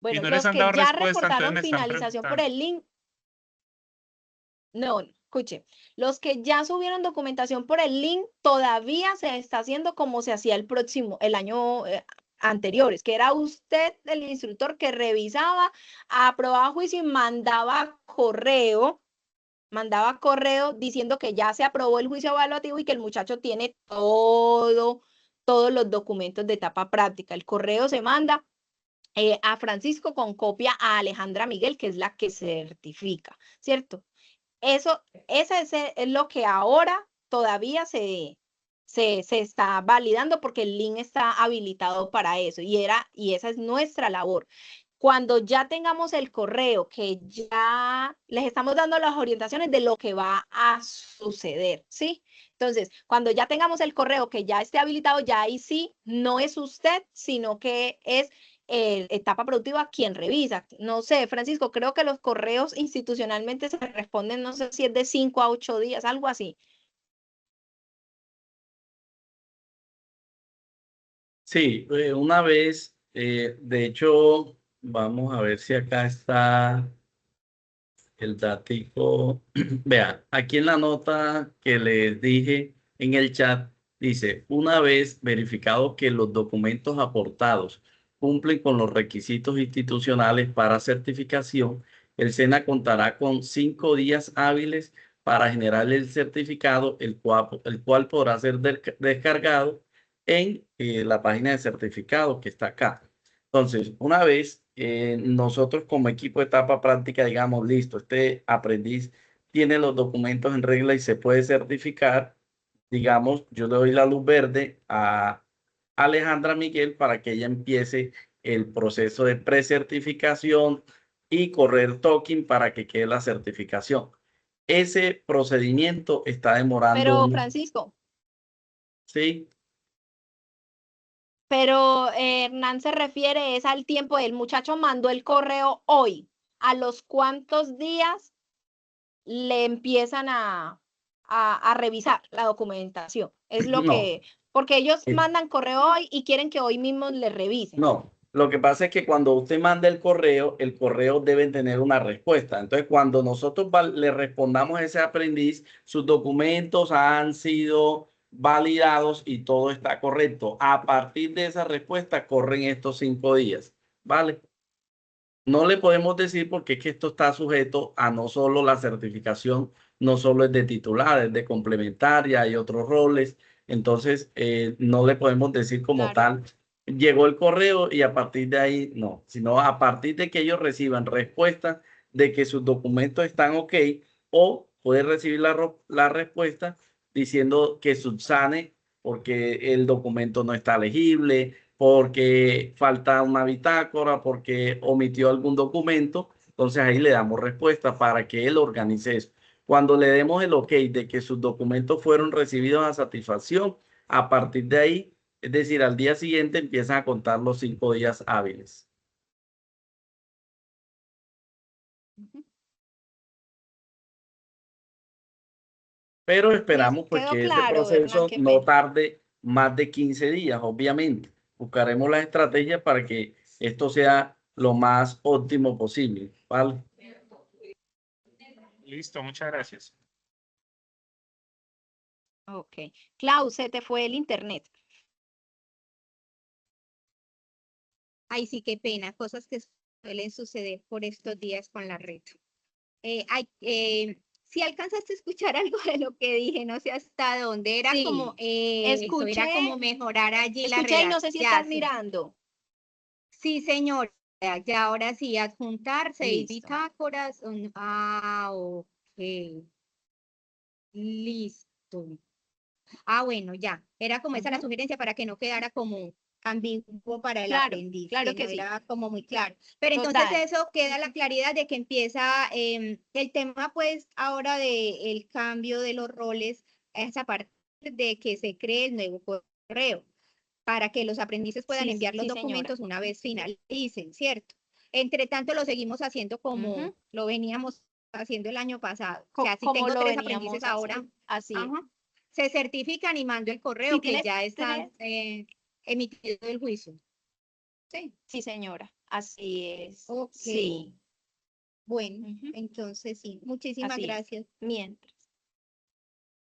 Bueno, no les los han que dado ya respuesta, entonces reportaron me están finalización por preguntando. el link, no, escuche, los que ya subieron documentación por el link todavía se está haciendo como se hacía el año anteriores, que era usted el instructor que revisaba, aprobaba juicio y mandaba correo diciendo que ya se aprobó el juicio evaluativo y que el muchacho tiene todos los documentos de etapa práctica. El correo se manda a Francisco con copia a Alejandra Miguel, que es la que certifica, ¿cierto? Eso es lo que ahora todavía se está validando porque el link está habilitado para eso y esa es nuestra labor. Cuando ya tengamos el correo, que ya les estamos dando las orientaciones de lo que va a suceder, ¿sí? Entonces, cuando ya tengamos el correo que ya esté habilitado, ya ahí sí, no es usted, sino que es etapa productiva quien revisa. No sé, Francisco, creo que los correos institucionalmente se responden, no sé si es de 5 a 8 días, algo así. Sí, una vez, de hecho, vamos a ver si acá está el datico. Vea, aquí en la nota que les dije en el chat, dice, una vez verificado que los documentos aportados cumplen con los requisitos institucionales para certificación, el SENA contará con 5 días hábiles para generar el certificado, el cual podrá ser descargado en la página de certificado que está acá. Entonces, una vez nosotros como equipo de etapa práctica, digamos, listo, este aprendiz tiene los documentos en regla y se puede certificar, digamos, yo le doy la luz verde a Alejandra Miguel para que ella empiece el proceso de precertificación y correr token para que quede la certificación. Ese procedimiento está demorando. Pero, Francisco. Sí. Pero Hernán se refiere es al tiempo, el muchacho mandó el correo hoy. ¿A los cuántos días le empiezan a revisar la documentación? Es lo que, porque ellos mandan correo hoy y quieren que hoy mismo le revisen. No, lo que pasa es que cuando usted manda el correo debe tener una respuesta. Entonces, cuando nosotros le respondamos a ese aprendiz, sus documentos han sido validados y todo está correcto. A partir de esa respuesta, corren estos 5 días, ¿vale? No le podemos decir porque es que esto está sujeto a no solo la certificación, no solo es de titular, es de complementaria, hay otros roles. Entonces, no le podemos decir como tal, llegó el correo y a partir de ahí no, sino a partir de que ellos reciban respuesta de que sus documentos están ok o puede recibir la respuesta diciendo que subsane porque el documento no está legible, porque falta una bitácora, porque omitió algún documento. Entonces ahí le damos respuesta para que él organice eso. Cuando le demos el ok de que sus documentos fueron recibidos a satisfacción, a partir de ahí, es decir, al día siguiente empiezan a contar los 5 días hábiles. Pero esperamos pues que este proceso no tarde más de 15 días, obviamente. Buscaremos las estrategias para que esto sea lo más óptimo posible, ¿vale? Listo, muchas gracias. Ok. Clau, se te fue el internet. Ay, sí, qué pena, cosas que suelen suceder por estos días con la red. Si alcanzaste a escuchar algo de lo que dije, no sé hasta dónde, era Sí, como, escuché, era como mejorar allí la escuché y no sé si estás sí. mirando. Sí, señor, ya ahora sí, adjuntar 6 Listo. bitácoras. Ok. Listo. Bueno, ya. Era como esa la sugerencia para que no quedara como ambiguo para el aprendiz. Claro que que no sí. era como muy claro. Pero Total. entonces eso queda la claridad de que empieza el tema, pues, ahora del cambio de los roles, es a partir de que se cree el nuevo correo, para que los aprendices puedan enviar los documentos una vez finalicen, ¿cierto? Entre tanto, lo seguimos haciendo como lo veníamos haciendo el año pasado. O sea, si como tengo lo 3 veníamos aprendices ahora, así es. se certifican y mando el correo que tienes ya están emitido el juicio. Sí. Sí, señora, así es. Ok. Sí. Bueno, entonces sí, muchísimas Así es. gracias. Mientras.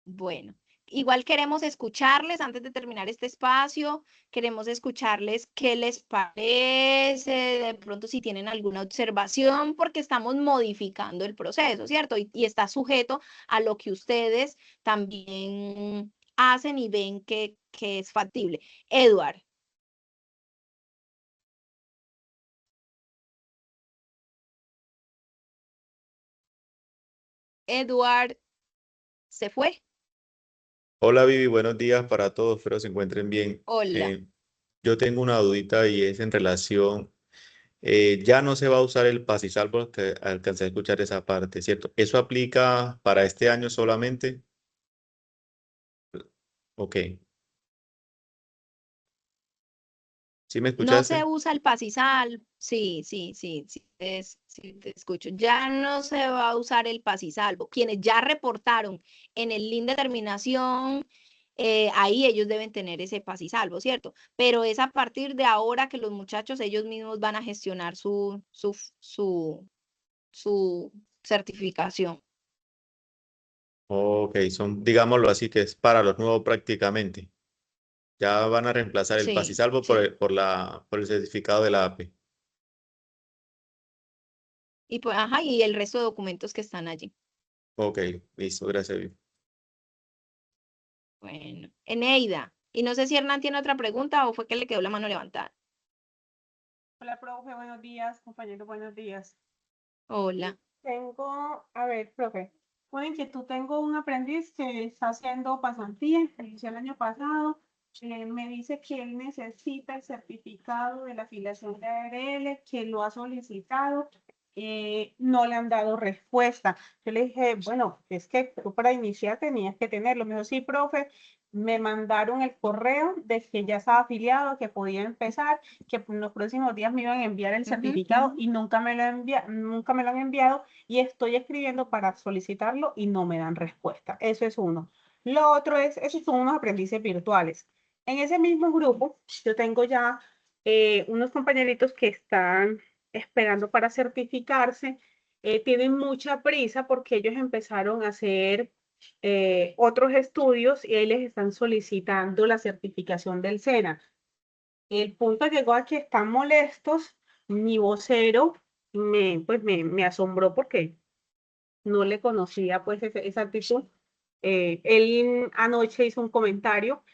Bueno, igual queremos escucharles antes de terminar este espacio, queremos escucharles qué les parece, de pronto si tienen alguna observación, porque estamos modificando el proceso, ¿cierto? Y está sujeto a lo que ustedes también hacen y ven que es factible. Eduard. Eduard, ¿se fue? Hola Vivi, buenos días para todos, espero se encuentren bien. Hola. Yo tengo una dudita y es en relación ya no se va a usar el paz y salvo, que alcancé a escuchar esa parte, ¿cierto? ¿Eso aplica para este año solamente? Ok. ¿Sí me No se escuchaste? usa el paz-y-salvo. Sí, sí, sí, sí, sí, te escucho. Ya no se va a usar el paz-y-salvo. Quienes ya reportaron en el link de terminación, ahí ellos deben tener ese paz-y-salvo, ¿cierto? Pero es a partir de ahora que los muchachos ellos mismos van a gestionar su certificación. Ok, son, digámoslo así, que es para los nuevos prácticamente. Ya van a reemplazar el paz y Sí, salvo sí. por el certificado de la APE. Y pues, ajá, y el resto de documentos que están allí. Ok, listo, gracias, Vivi. Bueno, Eneida. Y no sé si Hernán tiene otra pregunta o fue que le quedó la mano levantada. Hola, profe, buenos días, compañero, buenos días. Hola. Tengo, a ver, profe, una inquietud, tengo un aprendiz que está haciendo pasantía, inició el año pasado, me dice que él necesita el certificado de la afiliación de ARL, que lo ha solicitado, no le han dado respuesta. Yo le dije, bueno, es que tú para iniciar tenías que tenerlo. Me dijo, sí, profe, me mandaron el correo de que ya estaba afiliado, que podía empezar, que en los próximos días me iban a enviar el certificado y nunca me lo han enviado y estoy escribiendo para solicitarlo y no me dan respuesta. Eso es uno. Lo otro es, esos son unos aprendices virtuales. En ese mismo grupo, yo tengo ya unos compañeritos que están esperando para certificarse, tienen mucha prisa porque ellos empezaron a hacer otros estudios y ahí les están solicitando la certificación del SENA. El punto llegó a que están molestos, mi vocero me asombró porque no le conocía pues esa actitud. Él anoche hizo un comentario,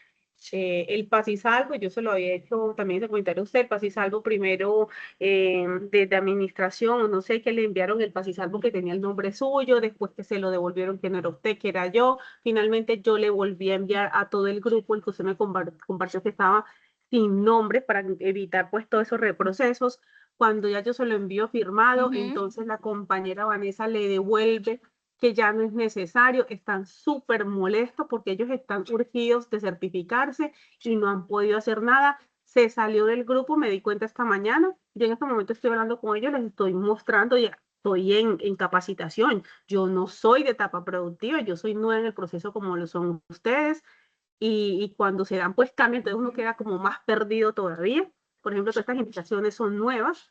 el paz y salvo, yo se lo había hecho también ese comentario a usted, el paz y salvo primero de administración, o no sé, que le enviaron el paz y salvo que tenía el nombre suyo, después que se lo devolvieron que no era usted, que era yo, finalmente yo le volví a enviar a todo el grupo, el que usted me compartió que estaba sin nombre para evitar pues todos esos reprocesos. Cuando ya yo se lo envío firmado, entonces la compañera Vanessa le devuelve que ya no es necesario, están súper molestos porque ellos están urgidos de certificarse y no han podido hacer nada. Se salió del grupo, me di cuenta esta mañana, yo en este momento estoy hablando con ellos, les estoy mostrando, ya estoy en capacitación, yo no soy de etapa productiva, yo soy nueva en el proceso como lo son ustedes, y cuando se dan pues cambios, entonces uno queda como más perdido todavía. Por ejemplo, todas estas invitaciones son nuevas,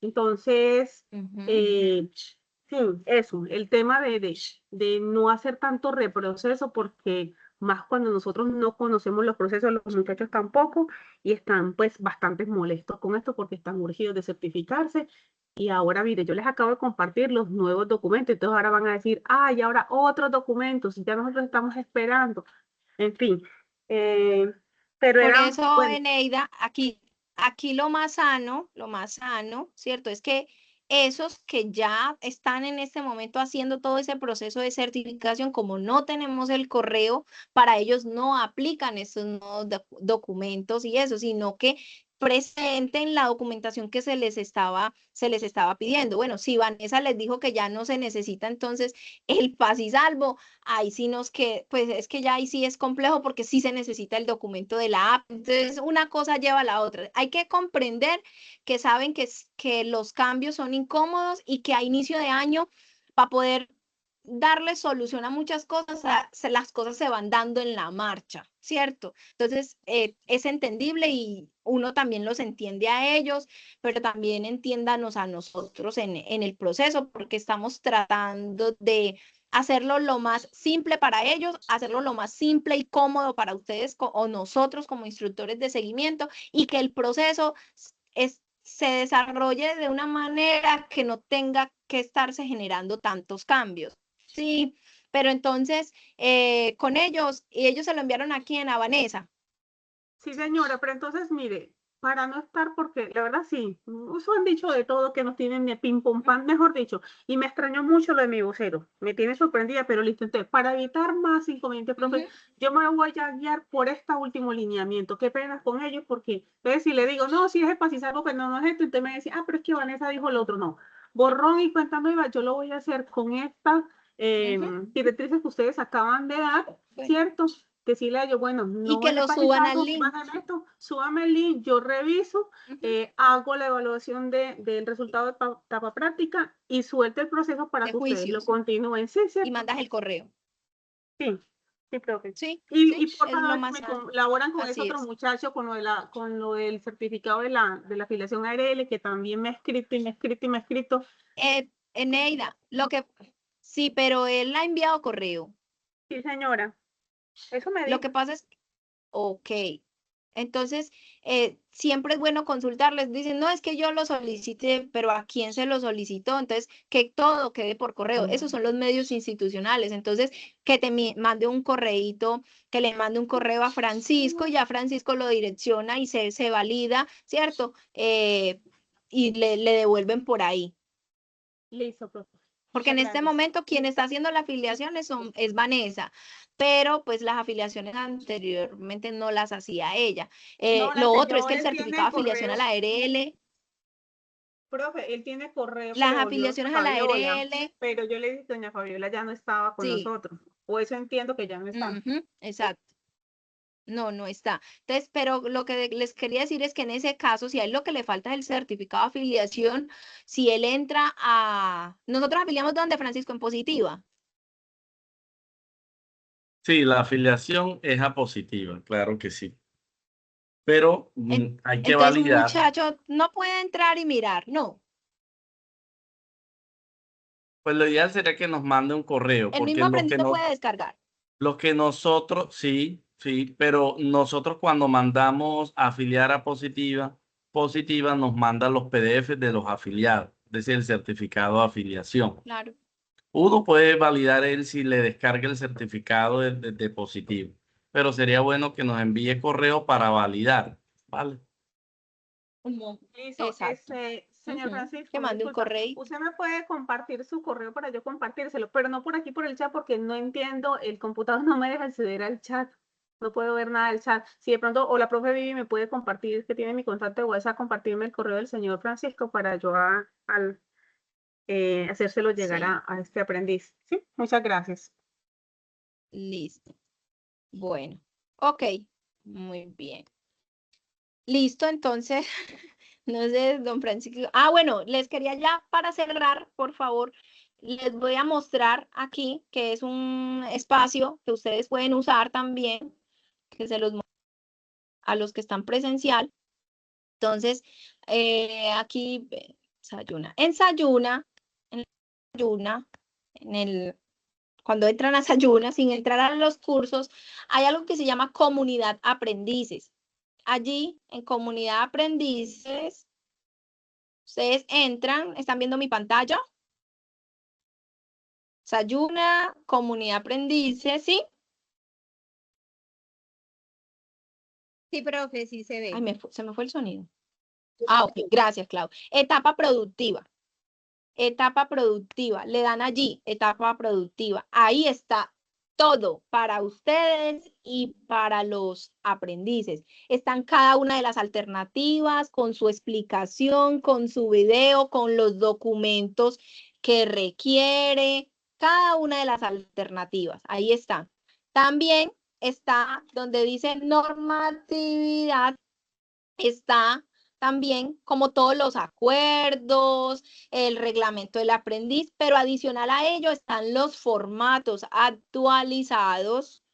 entonces, sí, eso, el tema de no hacer tanto reproceso, porque más cuando nosotros no conocemos los procesos, los muchachos tampoco, y están pues bastante molestos con esto porque están urgidos de certificarse. Y ahora, mire, yo les acabo de compartir los nuevos documentos, entonces ahora van a decir, y ahora otros documentos, y ya nosotros estamos esperando. En fin, pero Por era, eso, bueno, Eneida, aquí lo más sano, ¿cierto? Es que esos que ya están en este momento haciendo todo ese proceso de certificación, como no tenemos el correo, para ellos no aplican estos nuevos documentos y eso, sino que presenten la documentación que se les estaba pidiendo. Bueno, si Vanessa les dijo que ya no se necesita entonces el paz y salvo, ahí sí pues es que ya ahí sí es complejo porque sí se necesita el documento de la app. Entonces, una cosa lleva a la otra. Hay que comprender que saben que los cambios son incómodos y que a inicio de año, para poder darle solución a muchas cosas, las cosas se van dando en la marcha, ¿cierto? Entonces, es entendible y uno también los entiende a ellos, pero también entiéndanos a nosotros en el proceso, porque estamos tratando de hacerlo lo más simple para ellos, hacerlo lo más simple y cómodo para ustedes o nosotros como instructores de seguimiento y que el proceso se desarrolle de una manera que no tenga que estarse generando tantos cambios. Sí, pero entonces con ellos, y ellos se lo enviaron aquí en Vanessa. sí, señora, pero entonces, mire, para no estar, porque la verdad sí, eso han dicho de todo, que nos tienen de pim pum pam, mejor dicho, y me extrañó mucho lo de mi vocero, me tiene sorprendida, pero listo, entonces, para evitar más inconvenientes, profe, yo me voy a guiar por este último lineamiento, qué pena con ellos, porque entonces si le digo, no, si es el pasizalvo, pero no es esto, entonces me decía, pero es que Vanessa dijo el otro, no, borrón y cuenta nueva, yo lo voy a hacer con estas directrices que ustedes acaban de dar, ¿cierto? Decirle a ellos, bueno, no Y que es lo suban al pasizalvo, link. bajen esto, súbame el link, yo reviso, hago la evaluación del resultado de etapa práctica y suelto el proceso para De que ustedes lo juicios. continúen. Sí, Y ¿cierto? mandas el correo. Sí, sí, profe. Sí, Y sí, por es lo favor, más me sano. colaboran con ese Así otro es. muchacho, con lo del certificado de la afiliación ARL, que también me ha escrito y me ha escrito y me ha escrito. Eneida, sí, pero él ha enviado correo. Sí, señora. Eso me Lo dijo. que pasa es, ok. Entonces, siempre es bueno consultarles. Dicen, no, es que yo lo solicité, pero ¿a quién se lo solicitó? Entonces, que todo quede por correo. Esos son los medios institucionales. Entonces, que te mande un correíto, que le mande un correo a Francisco, y ya Francisco lo direcciona y se valida, ¿cierto? Y le devuelven por ahí. Listo, profe. Porque en Muchas este gracias. momento quien está haciendo la afiliación es Vanessa, pero pues las afiliaciones anteriormente no las hacía ella. No, la Lo sé otro es yo, que el él tiene certificado de afiliación a correo. la ARL, Profe, él tiene correo, las pero volvió doña afiliaciones a la Fabiola. ARL, Pero yo le dije que doña Fabiola ya no estaba con sí, nosotros. O eso entiendo que ya no está. exacto. No, no está. Entonces, pero lo que les quería decir es que en ese caso, si a él lo que le falta es el certificado de afiliación, si él entra a... Nosotros afiliamos donde, Francisco, en Positiva. Sí, la afiliación es a Positiva, claro que sí. Pero hay que Entonces, un validar. muchacho no puede entrar y mirar, no. Pues lo ideal sería que nos mande un correo, El porque mismo aprendiz lo puede descargar. lo que nosotros, sí, pero nosotros cuando mandamos afiliar a Positiva nos manda los PDF de los afiliados, es decir, el certificado de afiliación. Claro. Uno puede validar él si le descarga el certificado de Positivo, pero sería bueno que nos envíe correo para validar, ¿vale? Listo. Exacto. Señor Francisco, Que mande un disculpa, correo. usted me puede compartir su correo para yo compartírselo, pero no por aquí por el chat porque no entiendo, el computador no me deja acceder al chat. No puedo ver nada del chat. Si de pronto, o la profe Vivi me puede compartir, que tiene mi contacto de WhatsApp, compartirme el correo del señor Francisco para yo hacérselo llegar Sí. a este aprendiz. Sí, muchas gracias. Listo. Bueno, ok, muy bien. Listo, entonces, no sé, don Francisco. Ah, bueno, les quería ya para cerrar, por favor, les voy a mostrar aquí que es un espacio que ustedes pueden usar también, que se los muestro a los que están presencial. Entonces, aquí, Sayuna. En Sayuna, cuando entran a Sayuna, sin entrar a los cursos, hay algo que se llama comunidad aprendices. Allí, en comunidad aprendices, ustedes entran, ¿están viendo mi pantalla? Sayuna, comunidad aprendices, ¿sí? Sí, profe, sí se ve. Ay, se me fue el sonido. Ah, ok, gracias, Clau. Etapa productiva. Etapa productiva. Le dan allí, etapa productiva. Ahí está todo para ustedes y para los aprendices. Están cada una de las alternativas con su explicación, con su video, con los documentos que requiere, cada una de las alternativas. Ahí está. También está donde dice normatividad, está también como todos los acuerdos, el reglamento del aprendiz, pero adicional a ello están los formatos actualizados,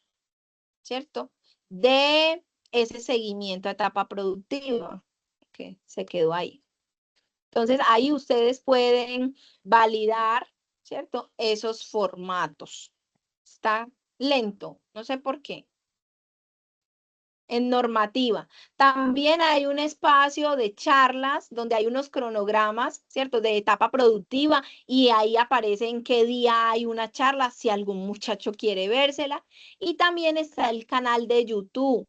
¿cierto? De ese seguimiento a etapa productiva, que se quedó ahí. Entonces, ahí ustedes pueden validar, ¿cierto? Esos formatos. Está lento, no sé por qué. En normativa. También hay un espacio de charlas donde hay unos cronogramas, ¿cierto? De etapa productiva y ahí aparece en qué día hay una charla, si algún muchacho quiere vérsela. Y también está el canal de YouTube.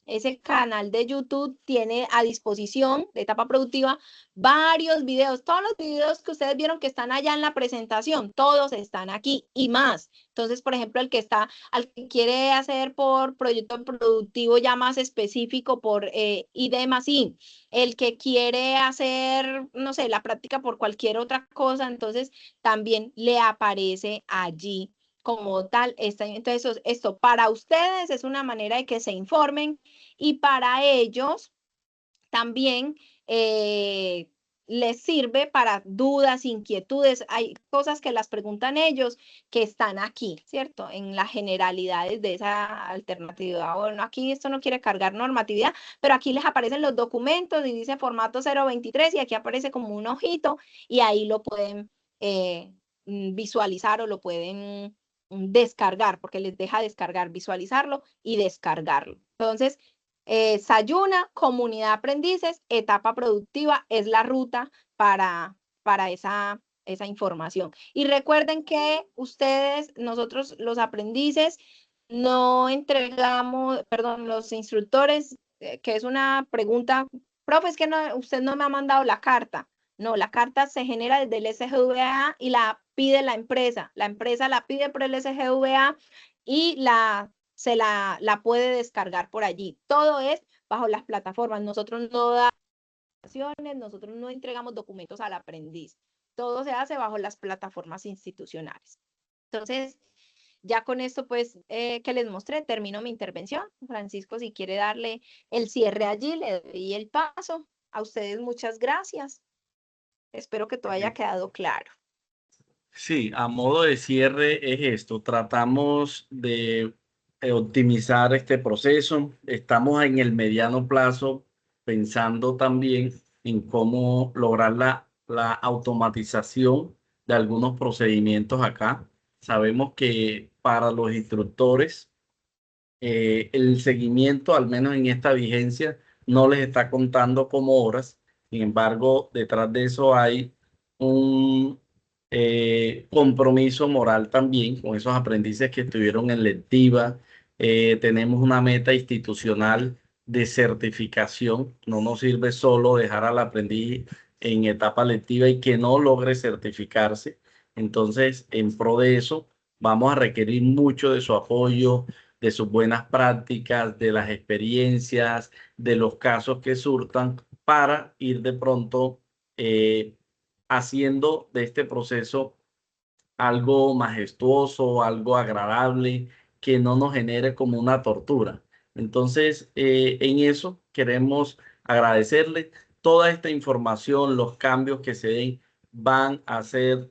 ese canal de YouTube tiene a disposición de etapa productiva varios videos. Todos los videos que ustedes vieron que están allá en la presentación, todos están aquí y más. Entonces, por ejemplo, al que quiere hacer por proyecto productivo ya más específico por ID+I, el que quiere hacer, no sé, la práctica por cualquier otra cosa, entonces también le aparece allí como tal. Entonces, esto para ustedes es una manera de que se informen y para ellos también les sirve para dudas, inquietudes. Hay cosas que las preguntan ellos que están aquí, ¿cierto? En las generalidades de esa alternativa. Bueno, aquí esto no quiere cargar normatividad, pero aquí les aparecen los documentos y dice formato 023 y aquí aparece como un ojito y ahí lo pueden visualizar o lo pueden descargar, porque les deja descargar, visualizarlo y descargarlo. Entonces, Sayuna, comunidad aprendices, etapa productiva es la ruta para esa información. Y recuerden que nosotros los aprendices, no entregamos, perdón, los instructores, que es una pregunta, profe, es que usted no me ha mandado la carta. No, la carta se genera desde el SGVA y la pide la empresa. La empresa la pide por el SGVA y se la puede descargar por allí. Todo es bajo las plataformas. Nosotros no damos, nosotros no entregamos documentos al aprendiz. Todo se hace bajo las plataformas institucionales. Entonces, ya con esto, pues, que les mostré, termino mi intervención. Francisco, si quiere darle el cierre allí, le doy el paso. A ustedes muchas gracias. Espero que todo haya quedado claro. Sí, a modo de cierre es esto. Tratamos de optimizar este proceso. Estamos en el mediano plazo pensando también en cómo lograr la automatización de algunos procedimientos acá. Sabemos que para los instructores el seguimiento, al menos en esta vigencia, no les está contando como horas. Sin embargo, detrás de eso hay un compromiso moral también con esos aprendices que estuvieron en lectiva. Tenemos una meta institucional de certificación. No nos sirve solo dejar al aprendiz en etapa lectiva y que no logre certificarse. Entonces, en pro de eso, vamos a requerir mucho de su apoyo, de sus buenas prácticas, de las experiencias, de los casos que surtan para ir de pronto haciendo de este proceso algo majestuoso, algo agradable, que no nos genere como una tortura. Entonces, en eso queremos agradecerle toda esta información, los cambios que se den van a ser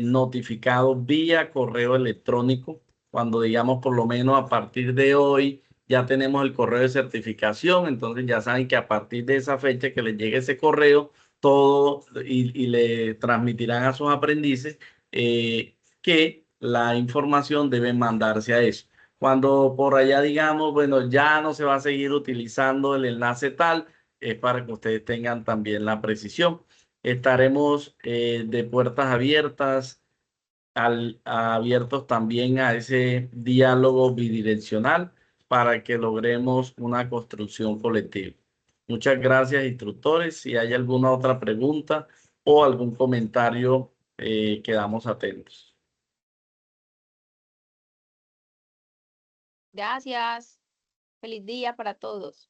notificados vía correo electrónico. Cuando digamos por lo menos a partir de hoy ya tenemos el correo de certificación, entonces ya saben que a partir de esa fecha que les llegue ese correo, todo y le transmitirán a sus aprendices que la información debe mandarse a eso. Cuando por allá digamos, bueno, ya no se va a seguir utilizando el enlace tal, es para que ustedes tengan también la precisión. Estaremos de puertas abiertas, abiertos también a ese diálogo bidireccional para que logremos una construcción colectiva. Muchas gracias, instructores. Si hay alguna otra pregunta o algún comentario, quedamos atentos. Gracias. Feliz día para todos.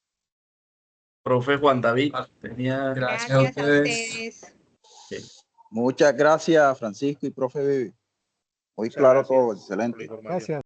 Profe Juan David, tenía... Gracias a ustedes. Muchas gracias, Francisco y profe Vivi. Muy claro todo, excelente. Gracias.